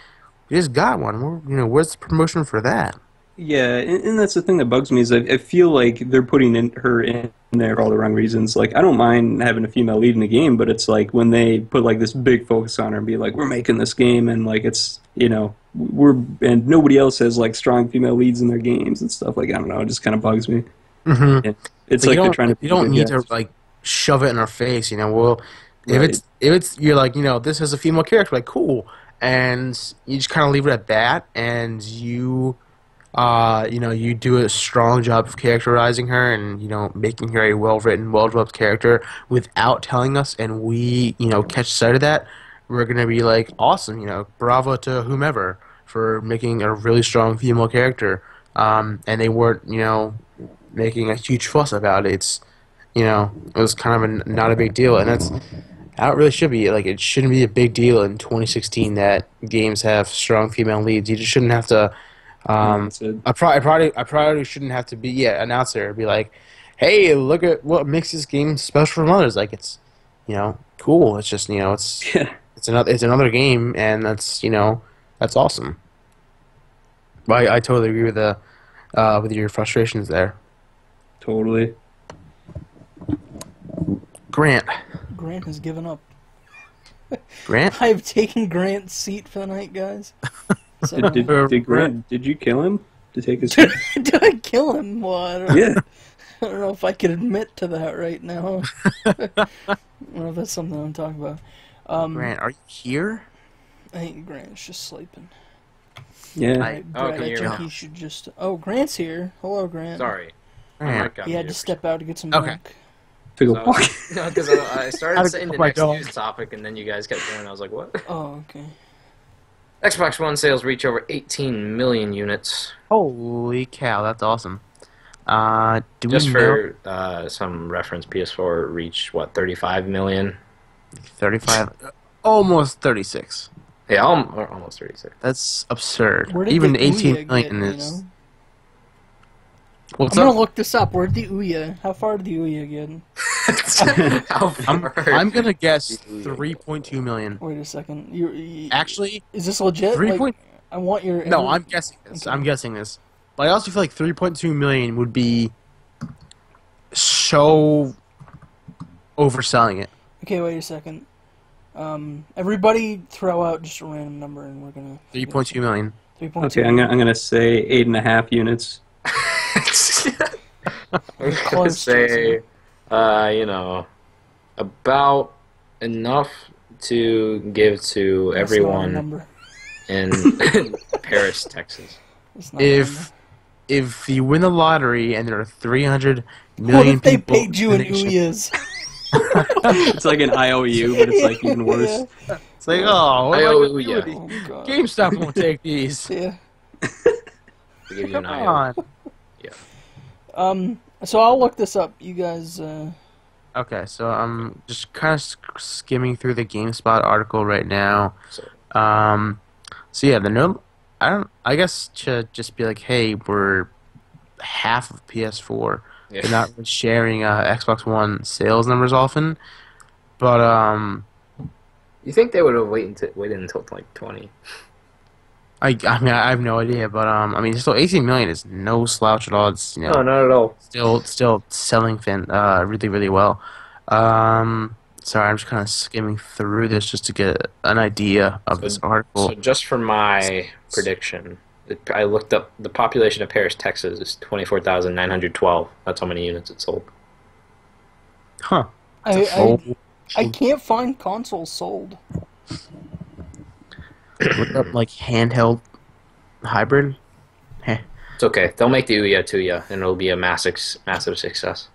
you just got one. Where's the promotion for that? Yeah, and that's the thing that bugs me is I feel like they're putting her in there for all the wrong reasons. Like, I don't mind having a female lead in the game, but it's like when they put like this big focus on her and be like, we're making this game, and like it's and nobody else has like strong female leads in their games and stuff. Like, I don't know, it just kind of bugs me. Mm-hmm. It's But like they're trying to. you don't be need good to like shove it in our face, Well, if Right. it's you're like, this is a female character, like cool, and you just kind of leave it at that, and you you do a strong job of characterizing her and making her a well written, well developed character without telling us, and we catch sight of that, we're gonna be like awesome, bravo to whomever for making a really strong female character, and they weren't making a huge fuss about it. It's it was kind of not a big deal, and that's how it really should be. Like, it shouldn't be a big deal in 2016 that games have strong female leads. You just shouldn't have to. That's it. I probably shouldn't have to be announce there. Be like, hey, look at what makes this game special from others. Like, it's cool. It's just it's Yeah, it's another game, and that's that's awesome. I totally agree with your frustrations there, totally. Grant. Grant has given up. Grant. I've taken Grant's seat for the night, guys. So, Did you kill him to take his? did I kill him? Well, I don't, Yeah. I don't know if I could admit to that right now. I don't know if that's something I'm talking about. Grant, are you here? I think Grant's just sleeping. Yeah. Brad, can I you think hear me? he should just... Oh, Grant's here. Hello, Grant. Sorry. Grant. He had to step out to get some Okay. milk. To go So- walk. No, because I started Gotta saying go the with my next dog. news topic, and then you guys kept going. I was like, what? Oh, okay. Xbox One sales reach over 18 million units. Holy cow, that's awesome. Do Just we know for some reference, PS4 reached, 35 million? 35? Almost 36. Yeah, or almost 36. That's absurd. Where did Even the 18 Ouya million get, is. I'm What's gonna up? look this up. Where'd the Ouya? How far did the Ouya get? How I'm, far? I'm gonna guess 3.2 million. Wait a second. Actually, Is this legit? 3. Like, I want your. No, I'm guessing this. Okay. I'm guessing this. But I also feel like 3.2 million would be so overselling it. Okay, wait a second. Everybody throw out just a random number, and we're gonna. 3.2 million. 3.2. Okay, I'm gonna say 8.5 units. I'm gonna Close, say, about enough to give to That's not a everyone number. in Paris, Texas. That's not a number. If you win the lottery and there are 300 What million if they people paid you in in the nation- Ouyas? It's like an IOU, but it's like even worse. It's like, oh, what am I gonna do yeah. with these? Oh my god. GameStop won't take these. Yeah. To give you an Come IO. on. So I'll look this up. You guys. Okay, so I'm just kind of skimming through the GameSpot article right now. So, So yeah, I guess to just be like, hey, we're half of PS4. yeah. They're not really sharing Xbox One sales numbers often, but You think they would have waited until like 20? I mean I have no idea, but I mean still 18 million is no slouch at all. It's No, not at all. still selling really really well. Sorry, I'm just kind of skimming through this just to get an idea of this article. So just for my prediction, I looked up the population of Paris, Texas is 24,912. That's how many units it sold. Huh? I can't find consoles sold. Look up like handheld hybrid. It's okay. They'll make the Ouya to you, and it'll be a massive success.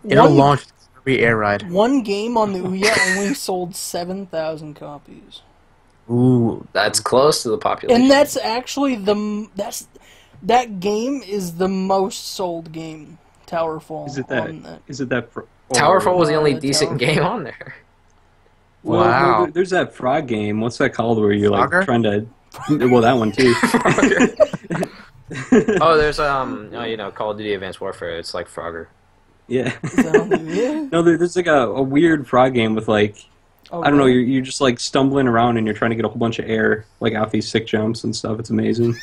It'll launch every air ride. One game on the Ouya only sold 7,000 copies. Ooh, That's close to the population. And that's actually that game is the most sold game. Towerfall. Is it that? On that. Is it that? Towerfall was the only the decent Towerfall. game on there. Well, Wow. there's that frog game. What's that called? Where you're like Frogger? trying to. Well, that one too. Oh, there's Call of Duty Advanced Warfare. It's like Frogger. Yeah. Is that on the Ouya? No, there's like a weird frog game with like Oh, I don't know. really? You're just like stumbling around and you're trying to get a whole bunch of air like off these sick jumps and stuff. It's amazing.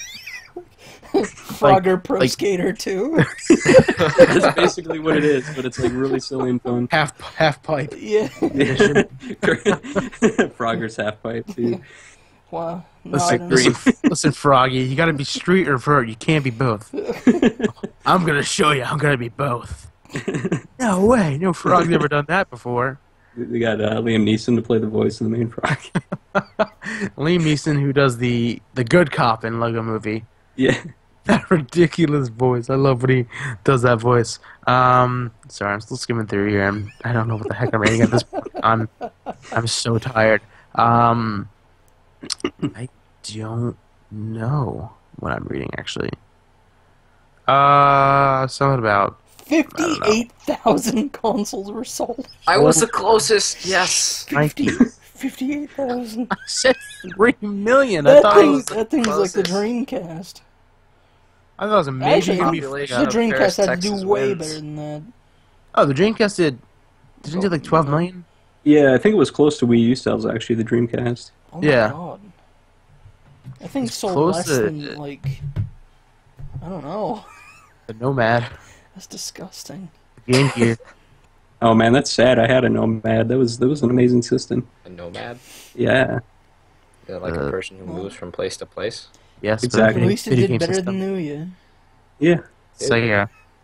Frogger Pro Skater 2. That's basically what it is, but it's like really silly and fun. half pipe. Yeah. Frogger's half pipe too. Wow. No, I Listen, didn't- listen, Froggy, you gotta be street or vert. You can't be both. I'm gonna show you. I'm gonna be both. No way. No frog's ever done that before. We got Liam Neeson to play the voice of the main frog. Liam Neeson, who does the good cop in Lego Movie. Yeah. That ridiculous voice. I love when he does that voice. Sorry, I'm still skimming through here. I don't know what the heck I'm reading at this point. I'm so tired. I don't know what I'm reading actually. Something about 58,000 consoles were sold. I was the closest. Yes. 90. 58,000. I said 3 million. I thought it was That thing's like the closest. Dreamcast. I thought it was amazing. Actually, population the of Paris, Dreamcast had to Texas do way wins. better than that. Oh, the Dreamcast didn't do like 12 million? Yeah, I think it was close to Wii U sales actually. The Dreamcast. Oh my Yeah. god. I think It's sold close less to- than, like... I don't know. The Nomad. That's disgusting. Game Gear. Oh man, that's sad. I had a Nomad. That was an amazing system. A nomad. Yeah. Yeah, like a person who moves from place to place. Yes, but Exactly. At least it video did game better system. than Ouya. Yeah.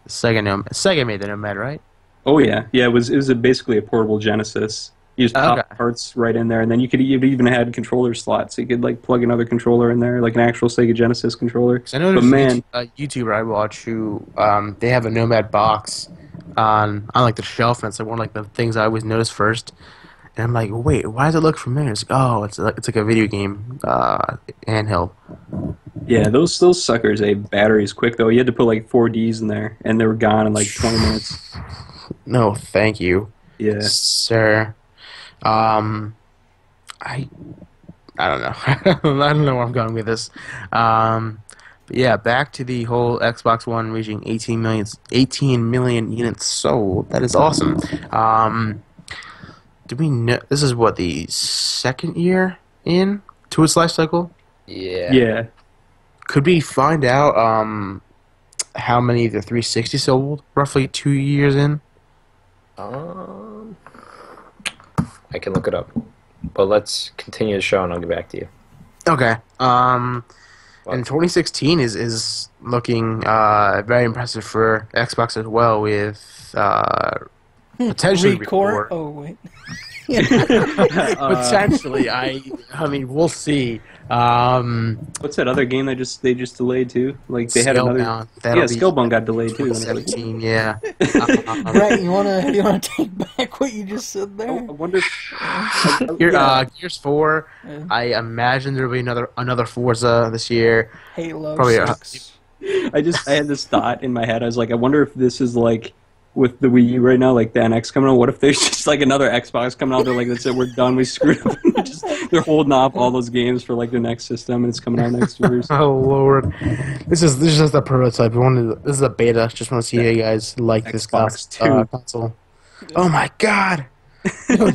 Sega made the Nomad, right? Oh yeah. Yeah. It was basically a portable Genesis. You just pop Okay. parts right in there, and then you even had controller slots. So you could like plug another controller in there, like an actual Sega Genesis controller. 'Cause I noticed But man- a YouTuber I watch who they have a Nomad box on like the shelf, and it's like one of like the things I always notice first. And I'm like, wait, why does it look familiar? It's like, oh, it's like a video game handheld. Yeah, those suckers ate batteries quick though. You had to put like 4Ds in there, and they were gone in like 20 minutes. No, thank you, Yeah. sir. I don't know. I don't know where I'm going with this. But yeah, back to the whole Xbox One reaching 18 million units sold. That is awesome. Do we know this is what the second year in to its life cycle? Yeah. Yeah. Could we find out how many the 360 sold roughly 2 years in? Um, I can look it up. But let's continue the show and I'll get back to you. Okay. What? And 2016 is looking very impressive for Xbox as well, with potentially Recore. Recore. Oh wait. Potentially, I mean, we'll see. What's that other game they just delayed too? Like they had another. Scalebound, that'll Yeah, be Scalebound got delayed too. And it's like, 17. Yeah. Brett, you wanna take back what you just said I there? wonder. Gears 4. Yeah. I imagine there'll be another Forza this year. Halo Probably 6. I had this thought in my head. I was like, I wonder if this is like with the Wii U right now, like the NX coming out. What if there's just like another Xbox coming out? They're like, that's it, we're done. We screwed up. They're holding off all those games for like the next system, and it's coming out next year. So. Oh Lord, this is just a prototype. This is a beta. Just want to see how you guys like this Xbox 2. console. Oh my God!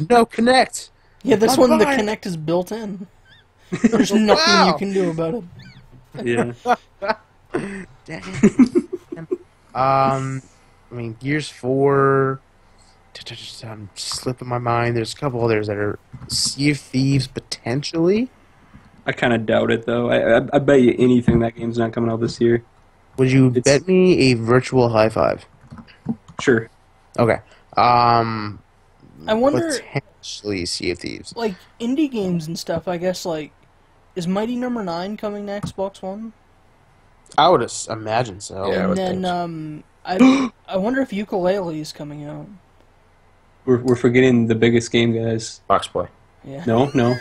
No Connect. Yeah, this I'm one the fine. Kinect is built in. There's nothing Wow. you can do about it. Yeah. Damn. I mean, Gears 4. I'm slipping my mind. There's a couple others that are Sea of Thieves potentially. I kind of doubt it though. I bet you anything that game's not coming out this year. Would you It's- bet me a virtual high five? Sure. Okay. I wonder, Potentially Sea of Thieves. like, indie games and stuff, I guess, like, is Mighty Number 9 coming to Xbox One? I would imagine so. Yeah, I and would then, think so. I wonder if Ukulele is coming out. We're forgetting the biggest game, guys. Box Boy. Yeah. No.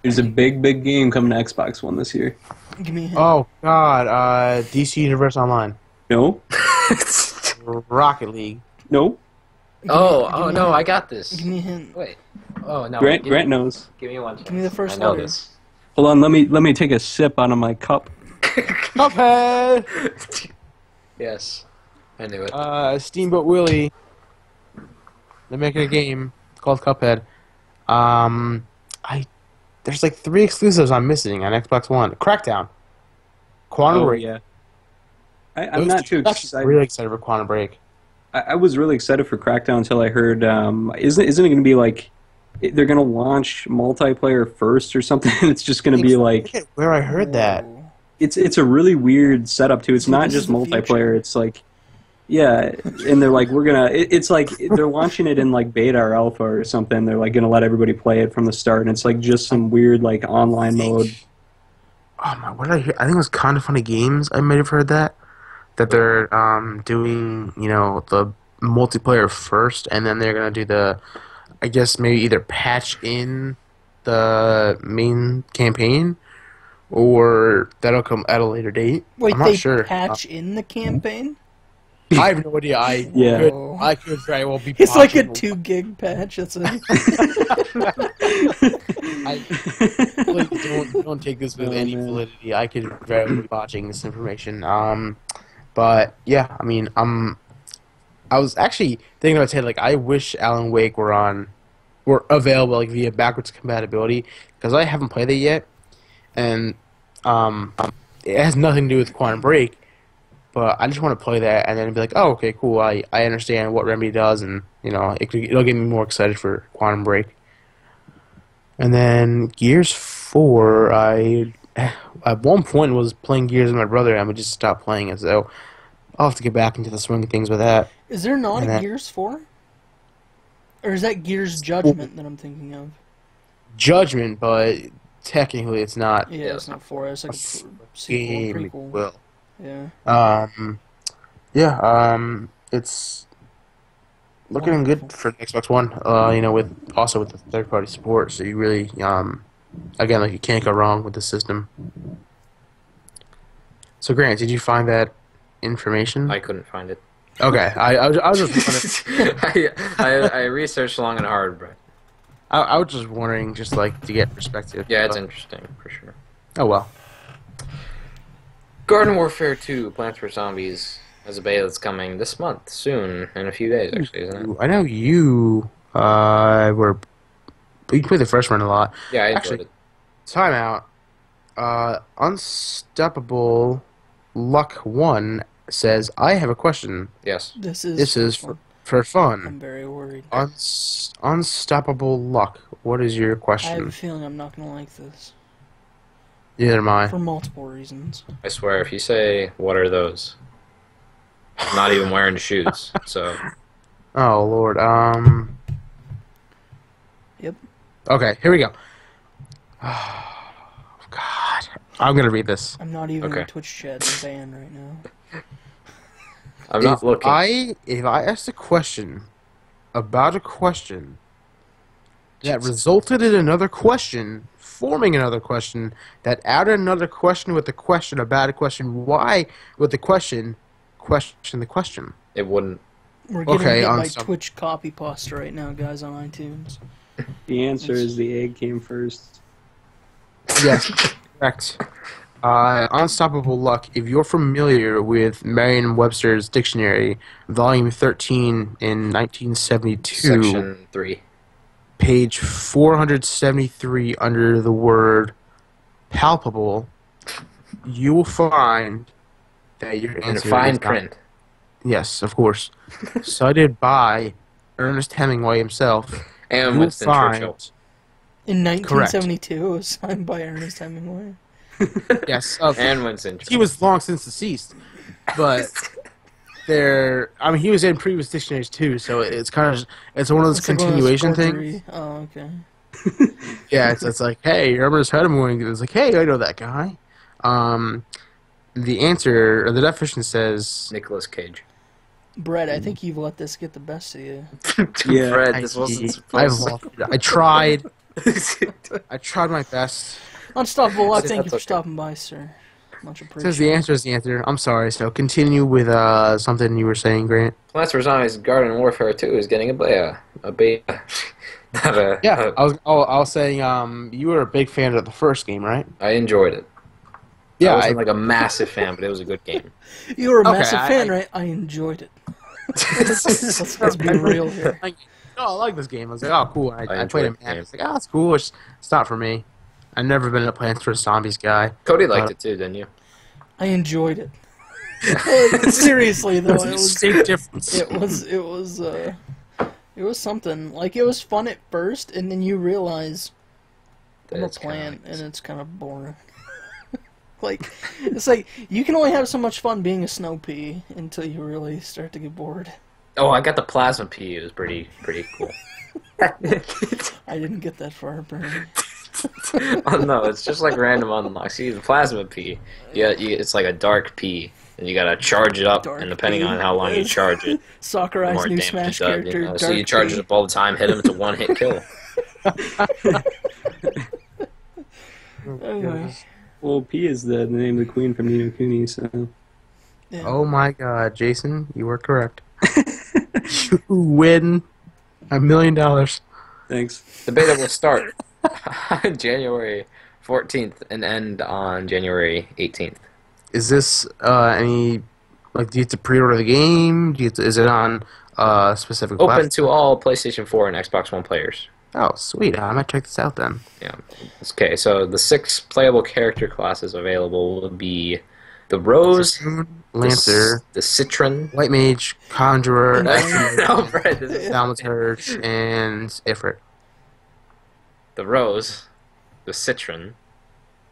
There's a big game coming to Xbox One this year. Give me a hint. Oh God, DC Universe Online, No. Rocket League. No. Oh no, I got this. Give me a hint. Wait. Oh no. Grant knows. Give me one. Give me the first I know letter. this. Hold on. Let me take a sip out of my cup. Cuphead. Yes. I knew it. Steamboat Willie. They're making a game called Cuphead. There's like 3 exclusives I'm missing on Xbox One. Crackdown, Quantum Break. Yeah. I'm not too. I'm really excited for Quantum Break. I was really excited for Crackdown until I heard. Isn't it going to be like they're going to launch multiplayer first or something? It's just going to be like Where I heard that. Whoa. it's a really weird setup too. It's So not this just is the multiplayer. future. It's like yeah, and they're like we're gonna. It's like they're launching it in like beta or alpha or something. They're like gonna let everybody play it from the start, and it's like just some weird like online mode. Oh my! What did I hear? I think it was Kind of Funny Games. I might have heard that they're doing the multiplayer first, and then they're gonna do the, I guess maybe either patch in the main campaign, or that'll come at a later date. Wait, I'm not they sure. patch in the campaign? I have no idea. Yeah. I could very well be. It's like a botching- 2 gig patch. That's it. I please don't take this with Oh, any man. validity. I could very well be botching this information. But yeah, I mean, I was actually thinking about saying like I wish Alan Wake were available like via backwards compatibility because I haven't played it yet, and it has nothing to do with Quantum Break. But I just want to play that and then be like, oh, okay, cool. I understand what Remedy does, and it'll get me more excited for Quantum Break. And then Gears 4, I at one point was playing Gears with my brother, and we just stopped playing it. So I'll have to get back into the swing of things with that. Is there not And a that- Gears 4? Or is that Gears Judgment that I'm thinking of? Judgment, but technically it's not Yeah, it's not 4. It's like a sequel, game. prequel. Well, Yeah. it's looking good for the Xbox One. With the third-party support, so you really, again, like you can't go wrong with the system. So, Grant, did you find that information? I couldn't find it. Okay, I was just wondering, I researched long and hard, but I was just wondering, just like to get perspective. yeah, it's interesting for sure. Oh well. Garden Warfare 2: Plants vs Zombies has a beta that's coming this month, soon, in a few days, actually, isn't it? I know you you played the first one a lot. Yeah, I enjoyed Actually, it. Timeout. Unstoppable Luck 1 says, I have a question. Yes. This is This is for I'm fun. very worried. Unstoppable Luck. What is your I have a question? feeling I'm not gonna like this Neither am I. for multiple reasons. I swear, if you say, what are those? I'm not even wearing shoes, so... Oh, Lord. Yep. Okay, here we go. Oh, God. I'm going to read this. I'm not even Okay. in Twitch chat. I'm banned right now. I'm not looking. If I asked a question about a question that resulted in another question, forming another question, that added another question with a question about a question, why with the question the question? It wouldn't. We're getting Okay, hit on by some- Twitch copy pasta right now, guys, on iTunes. The answer is the egg came first. Yes, correct. Unstoppable Luck. If you're familiar with Merriam-Webster's dictionary, volume 13 in 1972, Section 3. page 473, under the word palpable, you will find that your In answer fine is not- print. Yes, of course. Cited by Ernest Hemingway himself. And you will Winston Churchill. In 1972, it was signed by Ernest Hemingway. Yes, And Winston Churchill. he was long since deceased, but he was in previous dictionaries too, so it's kind of it's one of those It's like one of those continuation things. forgery- Oh, okay. Yeah, it's like, hey, you remember this Hemingway? It's like, hey, I know that guy. The answer, or the definition says, Nicolas Cage. Brett, I think you've let this get the best of you. Yeah. Fred, this wasn't I supposed to... tried. I tried my best. Unstoppable Luck, That's thank you for okay. stopping by, sir. Much Says appreciated. the answer is the answer. I'm sorry. So continue with something you were saying, Grant. Plants vs. Zombies Garden Warfare 2 is getting a beta. Not a... Yeah, I was saying you were a big fan of the first game, right? I enjoyed it. Yeah, I wasn't like a massive fan, but it was a good game. You were a Okay, massive fan, I- right? I enjoyed it. Let's be real here. I like this game. I was like, oh, cool. I enjoyed played it. the And game. it's like, oh, it's cool. It's not for me. I've never been a Plants vs Zombies guy. Cody liked it too, didn't you? I enjoyed it. Seriously though, it was Distinct difference. it was something. Like, it was fun at first, and then you realize I'm a It's kinda plant, like- and it's kind of boring. Like, it's like you can only have so much fun being a snow pea until you really start to get bored. Oh, I got the plasma pea. It was pretty cool. I didn't get that far, Bernie. Oh no, it's just like random unlock. See, the plasma pea, it's like a dark pea, and you gotta charge it up, Dark and depending pea. on how long you charge it, the Sakurai's more new damage Smash it does. character. You know? So Dark you charge Pea. it up all the time, hit him, it's a one-hit kill. Anyway, Well, P is the name of the queen from Nino Kuni, so... yeah. Oh my God, Jason, you were correct. You win $1 million. The Thanks. beta will start on January 14th and end on January 18th. Is this do you have to pre-order the game? Is it on specific Open platform? to all PlayStation 4 and Xbox One players. Oh, sweet. I might check this out then. Yeah. Okay, so the 6 playable character classes available will be the Rose, Lancer, the Citron. White Mage, Conjurer, No, Fred, this is- Thaumaturge, and Ifrit. the Rose, the Citron,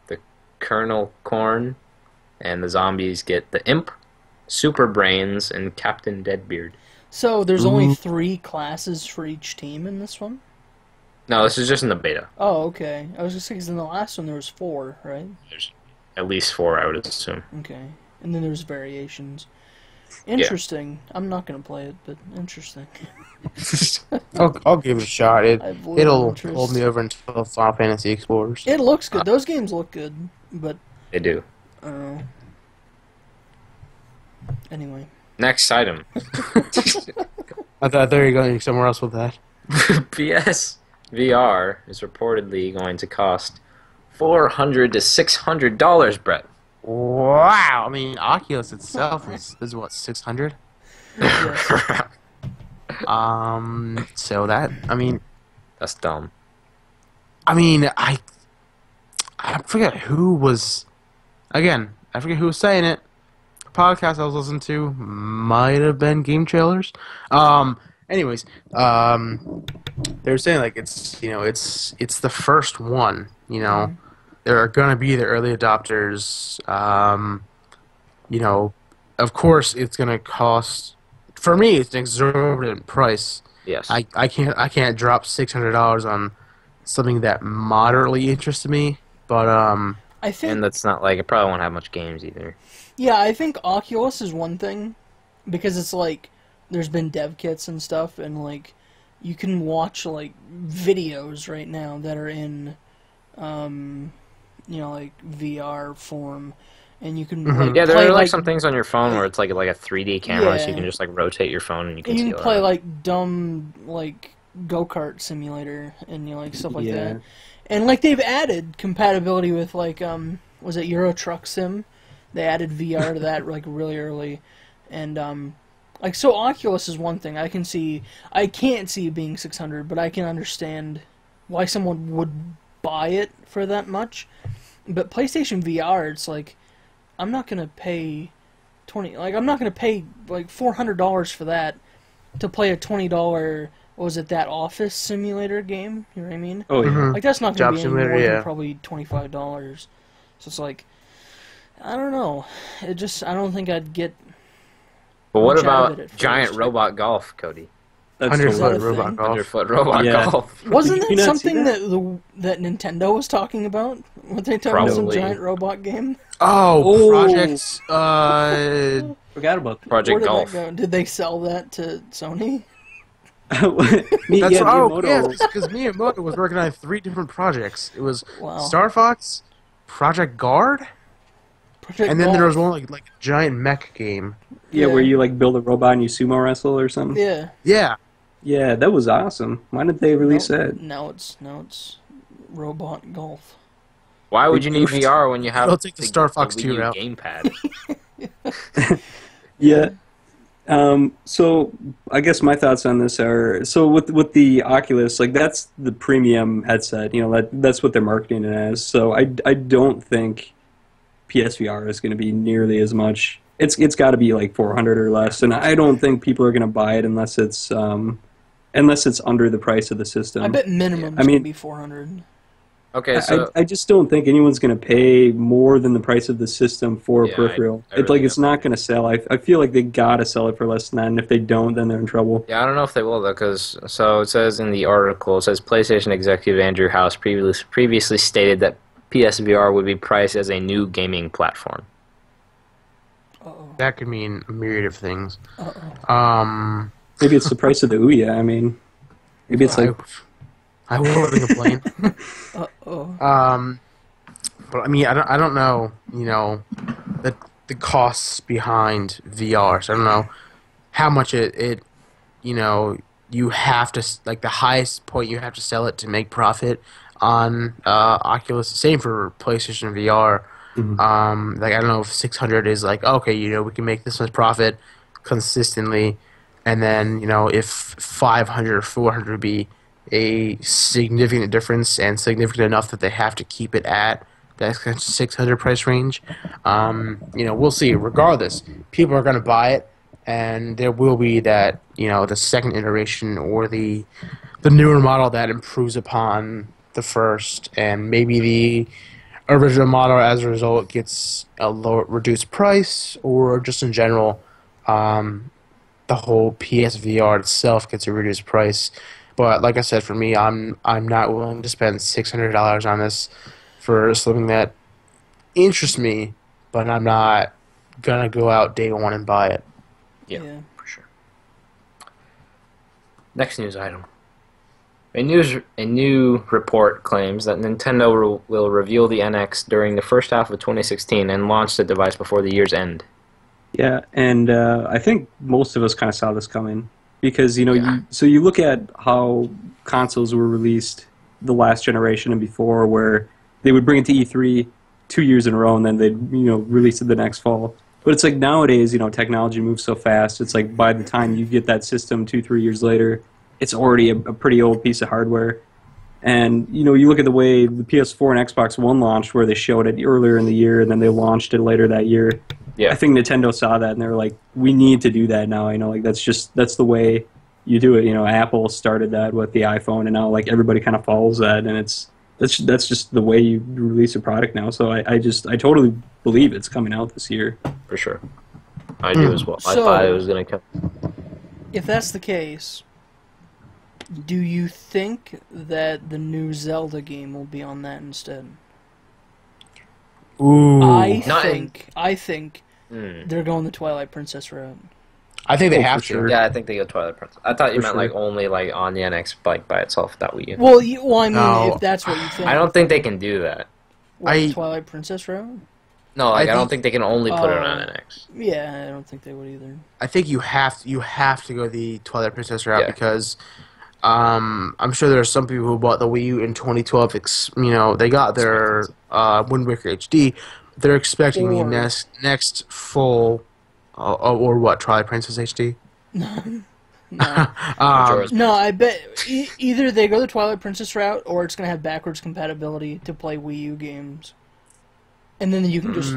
the Colonel Corn, and the zombies get the Imp, Super Brains, and Captain Deadbeard. So there's only Ooh. 3 classes for each team in this one? No, this is just in the beta. Oh, okay. I was just thinking in the last one there was 4, right? There's at least 4, I would assume. Okay. And then there's variations. Interesting. I'm not gonna play it, but interesting. I'll give it a shot. I've little It'll interest. hold me over until Final Fantasy Explorers. It looks good. Those games look good, but They do. anyway. Next item. I thought they were going somewhere else with that. PS VR is reportedly going to cost $400 to $600, Brett. Wow. I mean, Oculus itself is what, 600? Yes. So that, I mean, That's dumb. I I forget who was. Again, I forget who was saying it. The podcast I was listening to might have been Game Trailers. Anyways, they were saying like it's the first one. There are gonna be the early adopters. Of course, it's gonna cost. For me, it's an exorbitant price. Yes. I can't drop $600 on something that moderately interests me. But I think, and that's not like it probably won't have much games either. yeah, I think Oculus is one thing because it's like there's been dev kits and stuff, and like you can watch like videos right now that are in, like VR form, and you can like Yeah, there play are like some things on your phone where it's like a 3D camera, so Yeah. you can just like rotate your phone and you can you see can all play that. like dumb like go-kart simulator and like stuff like Yeah. that. And like they've added compatibility with like was it Euro Truck Sim? They added VR to that like really early. And like so Oculus is one thing. I can't see it being 600, but I can understand why someone would buy it for that much. But PlayStation VR, it's like I'm not going to pay I'm not going to pay like $400 for that to play a $20 what was it, that office simulator game? You know what I mean? Oh yeah. Like that's not going Job to be any simulator, more than yeah. probably $25. So it's like I don't know. I don't think I'd get But what much out of about it at giant first. robot golf, Cody? That's 100 Is that foot a robot thing? golf. 100-foot robot Yeah. golf. Wasn't Did you that not see something that? that Nintendo was talking about? Were they talking about some Probably. giant robot game? Oh, Oh. projects. Forgot about that. Where Project did Golf. that go? Did they sell that to Sony? That's yeah, Miyamoto. because Miyamoto was working on 3 different projects. It was Wow. Star Fox, Project Guard, Project and then there was Golf. one like a giant mech game. Yeah, Yeah. where you like build a robot and you sumo wrestle or something. Yeah. Yeah, Yeah, that was awesome. Why didn't they release that? Now it's robot golf. Why would you need VR when you have I'll take the Star Fox Wii 2 U route. gamepad? Yeah. So I guess my thoughts on this are so with the Oculus, like that's the premium headset. That's what they're marketing it as. So I don't think PSVR is going to be nearly as much. It's got to be like 400 or less, and I don't think people are going to buy it unless it's under the price of the system. I bet minimum I mean- be 400. Okay, so I just don't think anyone's going to pay more than the price of the system for a Yeah, peripheral. I really It's don't. not going to sell. I feel like they got to sell it for less than that, and if they don't, then they're in trouble. yeah, I don't know if they will though, because so it says in the article, it says PlayStation executive Andrew House previously stated that PSVR would be priced as a new gaming platform. Uh-oh. that could mean a myriad of things. Uh-oh. Maybe it's the price of the Ouya. I mean, maybe it's like I wouldn't complain. Uh-oh. But I mean, I don't know. The costs behind VR. So I don't know how much it you have to like the highest point you have to sell it to make profit on Oculus. Same for PlayStation VR. Like I don't know if 600 is like okay, we can make this much profit consistently, and then if 500 or 400 would be a significant difference and significant enough that they have to keep it at that 600 price range. We'll see. Regardless, people are going to buy it, and there will be that the second iteration or the newer model that improves upon the first, and maybe the original model as a result gets a lower reduced price, or just in general the whole PSVR itself gets a reduced price. But like I said, for me, I'm not willing to spend $600 on this for something that interests me, but I'm not gonna go out day one and buy it. Yeah, for sure. Next news item. A new report claims that Nintendo will reveal the NX during the first half of 2016 and launch the device before the year's end. yeah, and I think most of us kind of saw this coming because you look at how consoles were released the last generation and before, where they would bring it to E3 2 years in a row and then they'd release it the next fall. But it's like nowadays, technology moves so fast. It's like by the time you get that system 2-3 years later, it's already a pretty old piece of hardware. And you look at the way the PS4 and Xbox One launched, where they showed it earlier in the year and then they launched it later that year. Yeah. I think Nintendo saw that and they were like, we need to do that now. Like that's the way you do it. Apple started that with the iPhone, and now like everybody kind of follows that, and that's just the way you release a product now. So I totally believe it's coming out this year. For sure. I do as well. I So- thought it was going to come. If that's the case, do you think that the new Zelda game will be on that instead? Ooh. I Not think they're going the Twilight Princess route. I think they Oh, have for to. sure. Yeah, I think they go Twilight Princess. I thought you For meant sure. like only like on the NX by itself, that Wii U. Well, I mean, No. if that's what you think. I don't think they can do that. What, I- the Twilight Princess route? No, like I I don't think- think they can only put it on Oh. NX. Yeah, I don't think they would either. I think you have to go the Twilight Princess route Yeah. because I'm sure there are some people who bought the Wii U in 2012. They got their Wind Waker HD. They're expecting Or- the next full or what Twilight Princess HD. No. Majora's No, I bet either they go the Twilight Princess route, or it's going to have backwards compatibility to play Wii U games. And then you can just,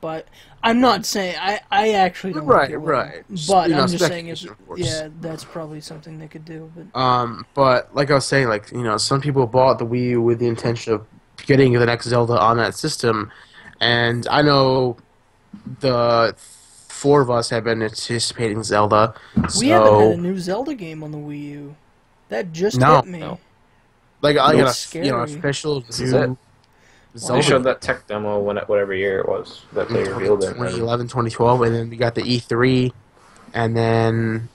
but I'm not saying, I actually don't Right, think it will. right. But You know, I'm just saying, speculation, of course. yeah, that's probably something they could do. But But like I was saying, some people bought the Wii U with the intention of getting the next Zelda on that system, and I know the four of us have been anticipating Zelda. we haven't had a So, new Zelda game on the Wii U. That just No. hit me. No. like, I That's got a scary. official This is new They Zelda showed that tech demo whatever year it was that they revealed it. 2011, 2012, and then we got the E3, and then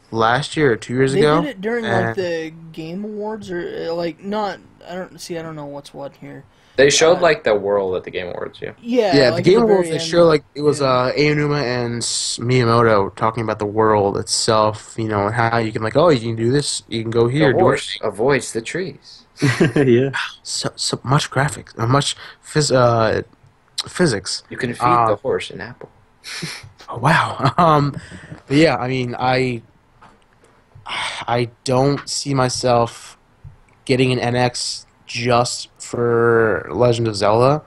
last year or 2 years They ago? did it during like And- the Game Awards, or like not. I don't know what's what here. They showed like the world at the Game Awards, yeah. Yeah, Yeah, like, the at Game very Awards, they end. show like it was Yeah. Aonuma and Miyamoto talking about the world itself, and how you can you can do this, you can go here, The do horse it. avoids the trees. Yeah. So much graphics, much physics. You can feed Uh, the horse an apple. Oh, wow. But yeah, I mean, I don't see myself getting an NX just for Legend of Zelda.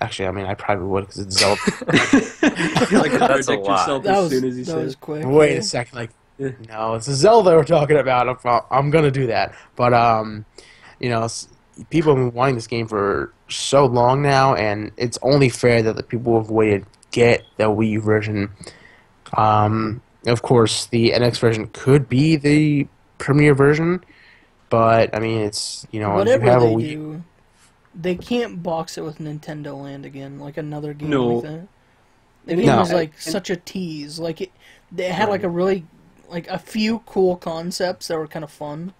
Actually, I mean, I probably would because it's Zelda. I feel like you That's a contradict lot. yourself That as was soon as you that say was it. quick. Wait yeah. a second, Yeah. no, it's a Zelda we're talking about. I'm gonna do that, but people have been wanting this game for so long now, and it's only fair that the people who have waited get the Wii U version. Of course, the NX version could be the premier version, but I mean, it's if you Whatever have a they Wii. do, they can't box it with Nintendo Land again, like another game No. like that. The game No. was like such a tease. Like they had like a really like a few cool concepts that were kind of fun,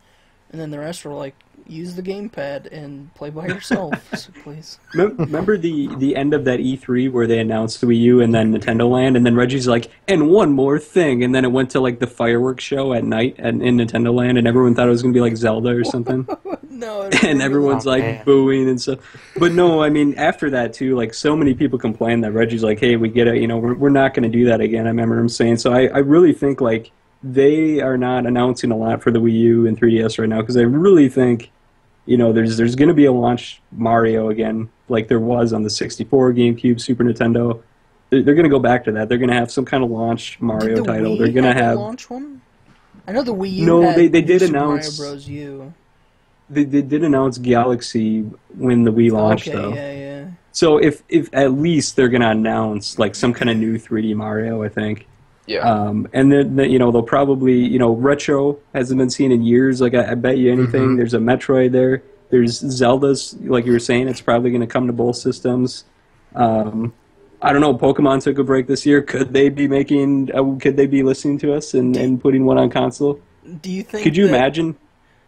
and then the rest were like use the gamepad and play by yourself, so please. Remember the end of that E3 where they announced the Wii U and then Nintendo Land, and then Reggie's like, and one more thing, and then it went to like the fireworks show at night in Nintendo Land, and everyone thought it was gonna be like Zelda or something, No, I don't and remember everyone's Oh, like man. booing and stuff. But no, I mean after that too, like so many people complained that Reggie's like, hey, we get it, we're not gonna do that again. I remember him saying. So I really think like they are not announcing a lot for the Wii U and 3DS right now because I really think. There's going to be a launch Mario again, like there was on the 64, GameCube, Super Nintendo. They're going to go back to that. They're going to have some kind of launch Mario Did the title. Wii They're going to a have. launch one. I know the Wii U. No, had they did Super announce- Mario Bros. U. They did announce Galaxy when the Wii launched, Okay, though. yeah. So if at least they're going to announce like some kind of new 3D Mario, I think. Yeah. And then they'll probably retro hasn't been seen in years. Like I bet you anything. Mhm. There's a Metroid there. There's Zelda's, like you were saying. It's probably going to come to both systems. I don't know. Pokemon took a break this year. Could they be making? Could they be listening to us and putting one on console? Do you think? Could you that- imagine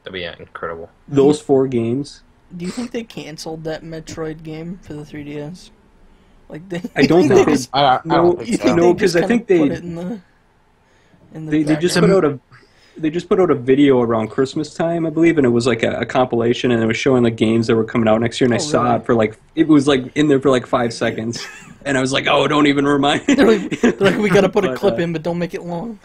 That'd be incredible. those 4 games? Do you think they canceled that Metroid game for the 3DS? Like they? I don't think they. I No, don't think You so. think No, they just 'cause I kinda think they- put it in the They just background? put out a. They just put out a video around Christmas time, I believe, and it was like a compilation, and it was showing the games that were coming out next year. And I Oh, saw really? it for like it was like in there for like 5 seconds, and I was like, "Oh, don't even remind me." They're like, we gotta put a But, clip in, but don't make it long.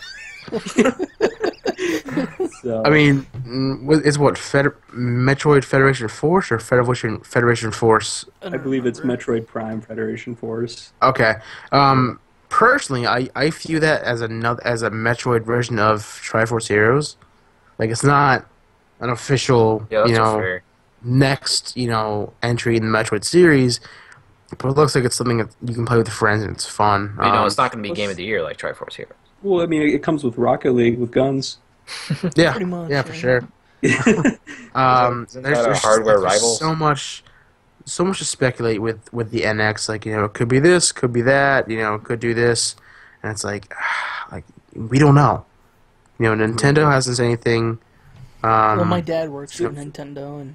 So, I mean, Is what Metroid Federation Force or Federation Force? I believe it's Metroid Prime Federation Force. Okay. Personally, I view that as a Metroid version of Triforce Heroes. Like it's not an official, Yeah, that's fair. next, entry in the Metroid series, but it looks like it's something that you can play with friends and it's fun. It's not going to be Game of the Year like Triforce Heroes. Well, I mean, it comes with Rocket League with guns. Yeah, Pretty much, yeah, for yeah. sure. Isn't that a hardware rival? So much to speculate with the NX. Like it could be this, could be that. It could do this, and it's like we don't know. Nintendo hasn't said anything. Well, my dad works at Nintendo, and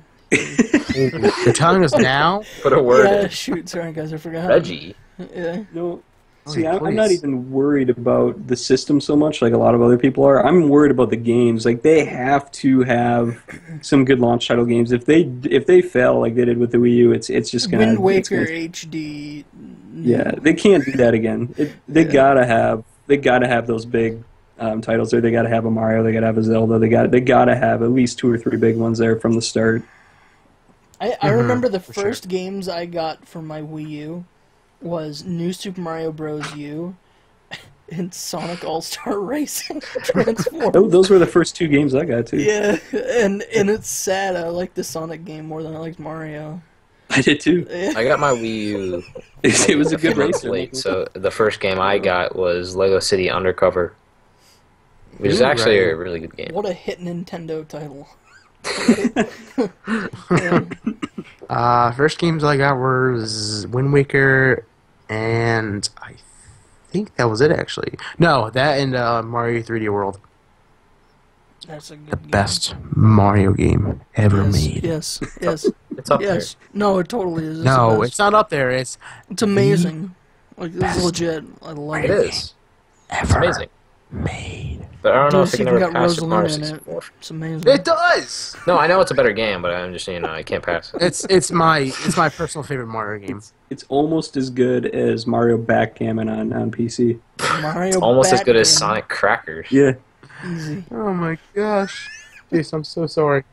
They're telling us now. Put a word yeah, in. shoot, sorry guys, I forgot. Reggie. Yeah. No, Oh, see, yeah, I'm not please. even worried about the system so much like a lot of other people are. I'm worried about the games. Like they have to have some good launch title games. If they fail like they did with the Wii U, it's just gonna Wind it's Waker gonna- HD. Yeah, they can't do that again. They gotta have those big titles there. They gotta have a Mario. They gotta have a Zelda. They gotta have at least 2 or 3 big ones there from the start. I remember the for sure. first games I got for my Wii U was New Super Mario Bros. U and Sonic All-Star Racing Transform. Those were the first 2 games I got too. Yeah, and it's sad. I like the Sonic game more than I liked Mario. I did too. Yeah. I got my Wii U It was a good few months racer. late, so the first game I got was Lego City Undercover, which is Ooh, actually right. a really good game. What a hit Nintendo title. First games I got was Wind Waker, and I think that was it actually. No, that and Mario 3D World, That's a good the game. best Mario game ever Yes, made. yes, yes, It's up yes. No, it totally is. It's No, the best. it's not up there. It's It's amazing. Like this best is legit. I love there. It it. is. It's ever amazing. made. But I don't know It's if it can even ever got pass Super Mario Rosalina in 64. it. It's amazing. It does. No, I know it's a better game, but I'm just I can't pass it. It's my personal favorite Mario game. It's almost as good as Mario Backgammon on PC. Mario It's almost as good as Batman. Sonic Crackers. Yeah. Easy. Oh my gosh, Jace, I'm so sorry.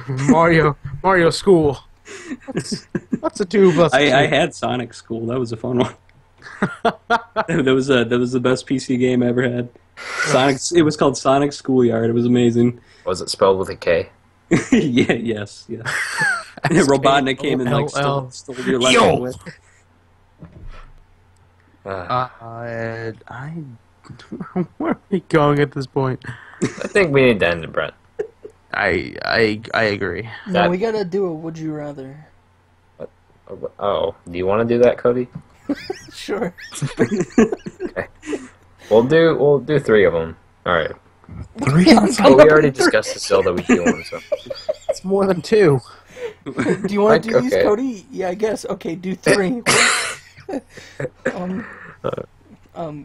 Mario School. What's a 2 plus I 2? had Sonic School. That was a fun one. that was the best PC game I ever had. It was called Sonic Schoolyard. It was amazing. Was it spelled with a K? Yeah, yes. Robotnik came and like stole your lesson Yo! away. Where are we going at this point? I think we need to end it, Brett. I agree. No, That- we gotta do a would you rather. Oh, do you want to do that, Cody? Sure. We'll do 3 of them. All right. 3? Oh, we already discussed the Zelda Wii U one, so It's more than 2. Do you want to do these, Okay. Cody? Yeah, I guess. Okay, do 3.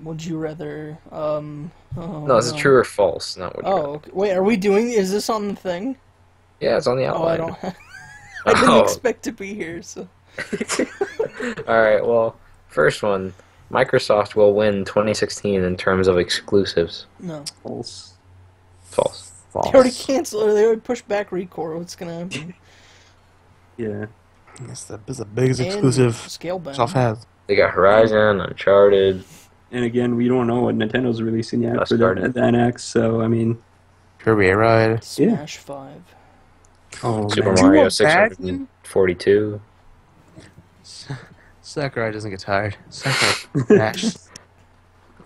Would you rather? Oh, no, this is true or false, not what. Oh, okay. Wait. Are we doing? Is this on the thing? Yeah, it's on the Oh, I outline. don't. I didn't Oh. expect to be here. So All right. Well, first one, Microsoft will win 2016 in terms of exclusives. no. False. False. False. They already canceled. Or they already pushed back Recore. What's gonna happen? Yeah. It's the biggest And exclusive Scalebound. Microsoft has. They got Horizon, Uncharted. And again, we don't know what Nintendo's releasing yet Just for started. the NX. So I mean, Kirby Air Ride. Smash 5. Oh, Super man. Mario Could you imagine? 642. Sakurai doesn't get tired. Sakurai Smash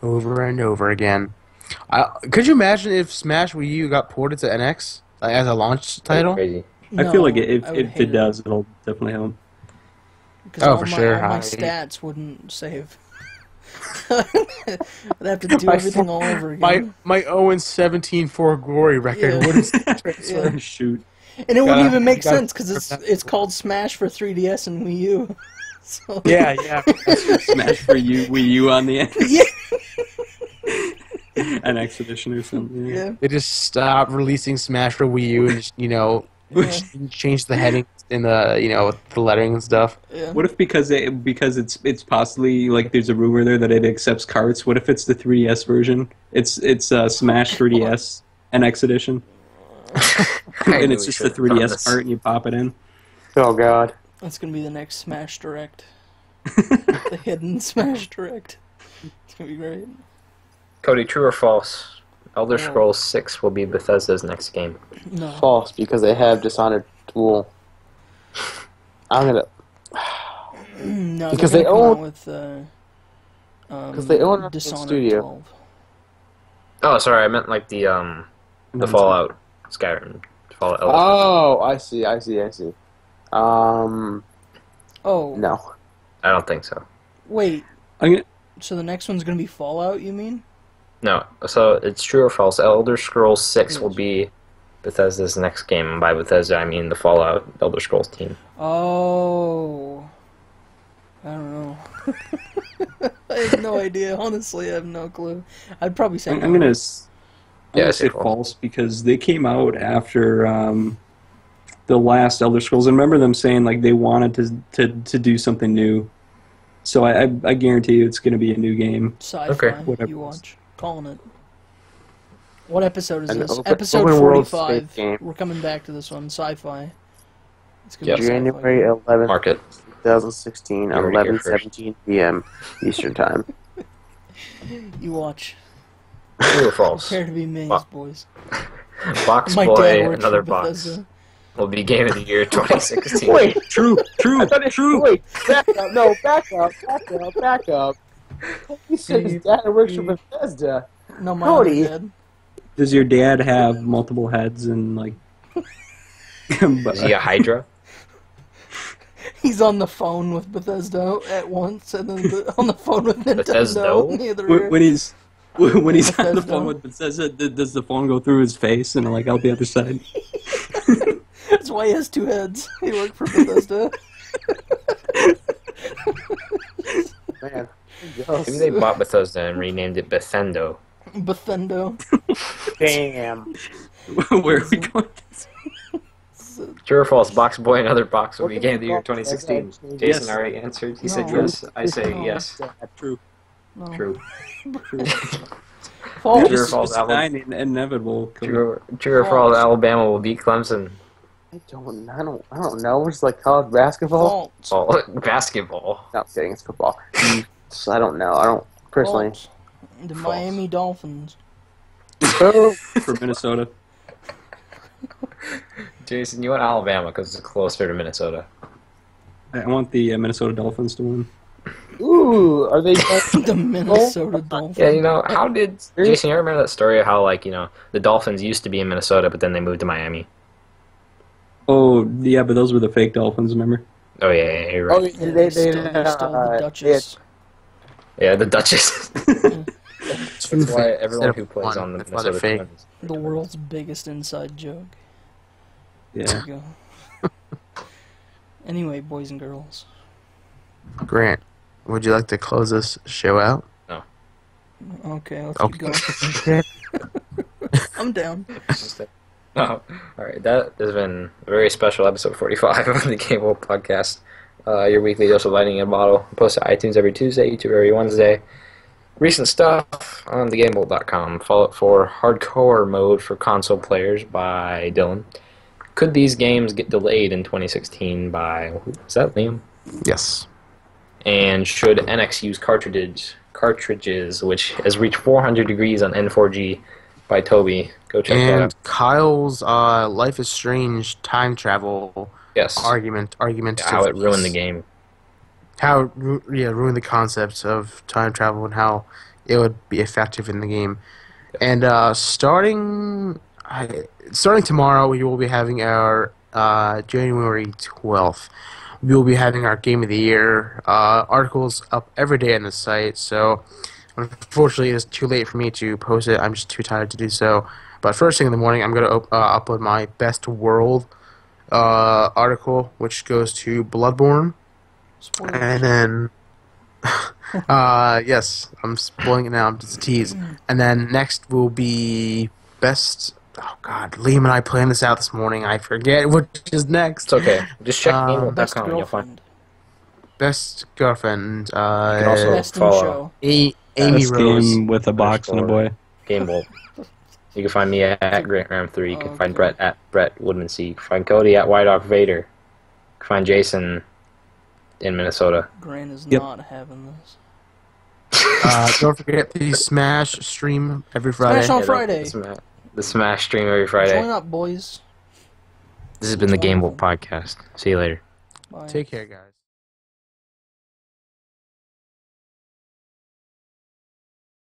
over and over again. Could you imagine if Smash Wii U got ported to NX as a launch title? Crazy. I feel like No, if I would it hate does, it'll definitely help. Because Oh, all for my, sure. all my I- stats wouldn't save. I'd have to do My everything fo- all over again. My 0-17 for glory record Yeah. wouldn't transfer. Yeah. Shoot. And it wouldn't gotta- even make you gotta- sense because it's called Smash for 3DS and Wii U. So, Yeah, yeah. Smash for Wii U on the yeah, NX edition or something. yeah. They just stopped releasing Smash for Wii U and just, change the heading in the the lettering and stuff. Yeah. What if because it's possibly like there's a rumor there that it accepts carts? What if it's the 3DS version? It's Smash 3DS NX edition. And it's just the 3DS part, and you pop it in. Oh God. That's gonna be the next Smash Direct. The hidden Smash Direct. It's gonna be great. Cody, true or false? Elder Well- Scrolls 6 will be Bethesda's next game. No. False, because they have Dishonored Duel. I'm gonna. No, Because they're they gonna come own- out with Because they own a Dishonored studio. 12. Oh, sorry, I meant like the Fallout Skyrim. Fallout Elder. Oh, I see. Oh, No. I don't think so. wait. I'm gonna, So the next one's gonna be Fallout, you mean? No, so it's true or false. Elder Scrolls 6 will be Bethesda's next game. And by Bethesda, I mean the Fallout Elder Scrolls team. Oh. I don't know. I have no idea. Honestly, I have no clue. I'd probably say I'm no. gonna Yeah, say say false. false because they came out after the last Elder Scrolls, and remember them saying like they wanted to do something new. So I guarantee you it's going to be a new game. Sci-fi. Okay. Whatever. You watch. Calling it. What episode is An this? open- Episode open world 45. space game. We're coming back to this one. Sci-fi. It's gonna Yep. be sci-fi. January 11th, Market. 2016, You heard it here 11:17 p.m. Eastern Time. You watch. True or false? Prepare to be amazed, Wow. boys. Box My dad Boy, works another for box, Bethesda. will be Game of the Year 2016. Wait, True, true, true. Wait, back up. No, back up. He said his dad works for Bethesda. No, my Cody. other dad. Does your dad have multiple heads and like? Is he a Hydra? He's on the phone with Bethesda at once, and then on the phone with Nintendo. Bethesda? in the other ear. when he's on the Bethesda. phone with Bethesda, does the phone go through his face and like out the other side? That's why he has two heads. He worked for Bethesda. Man. Maybe they bought Bethesda and renamed it Bethendo. Bethendo. Damn. Where are we going? True or false? Box Boy, another box will be Game of the Year Yes. 2016. Jason Yes. already answered. He said No. yes. I say No. yes. True. No. True. False. True or false? Inevitable. True or false? Alabama will beat Clemson. I don't know. It's like college basketball. False. Oh, basketball. No, I'm kidding. It's football. I don't know. I don't personally. False. The Miami Dolphins. Oh, For Minnesota. Jason, you want Alabama because it's closer to Minnesota. I want the Minnesota Dolphins to win. ooh, are they? The Minnesota Dolphins. Yeah, you know, how did Jason? You remember that story of how, like, you know, the Dolphins used to be in Minnesota, but then they moved to Miami? Oh yeah, but those were the fake Dolphins. Remember? Oh yeah, you're Oh, right. Yeah, they stole the Duchess. Yeah, the Duchess. That's That's why everyone who plays on the That's why they're Minnesota fake. Twins. The world's biggest inside joke. Yeah. There you go. Anyway, boys and girls. Grant, would you like to close this show out? Okay, let's keep going. Okay. I'm down. Oh, all right. That has been a very special episode 45 of the Game Bowl Podcast. Your weekly dose of lightning in a bottle. Posted to iTunes every Tuesday, YouTube every Wednesday. Recent stuff on thegamebolt.com. Fallout 4 Hardcore Mode for console players by Dylan. Could these games get delayed in 2016 by, is that Liam? Yes. And should NX use cartridges, which has reached 400 degrees on N4G by Toby. Go check that And out. Kyle's Life is Strange time travel Yes. argument. How it ruined the game. How ruined the concept of time travel and how it would be effective in the game. And starting tomorrow, we will be having our January 12th. We will be having our Game of the Year articles up every day on the site. So, unfortunately, it's too late for me to post it. I'm just too tired to do so. But first thing in the morning, I'm going to upload my Best World article, which goes to Bloodborne. Spoilers. And then, yes, I'm spoiling it now. I'm just a tease. And then next will be best. Oh God, Liam and I planned this out this morning. I forget which is next. It's okay. Just check Best gamebolt.com and you'll find. girlfriend. Best girlfriend. can also Best in follow. show. Amy Best Rose. game with a box and a boy. Game Bolt. You can find me at Grant Ram 3. You can find Okay. Brett at Brett Woodman C. You can find Cody at White Off Vader. You can find Jason in Minnesota. Grant is Yep. not having this. Don't forget the Smash stream every Friday. Smash on Yeah, Friday. The Smash stream every Friday. Join up, boys. This has been the It's Game Bolt wonderful. Podcast. See you later. Bye. Take care, guys.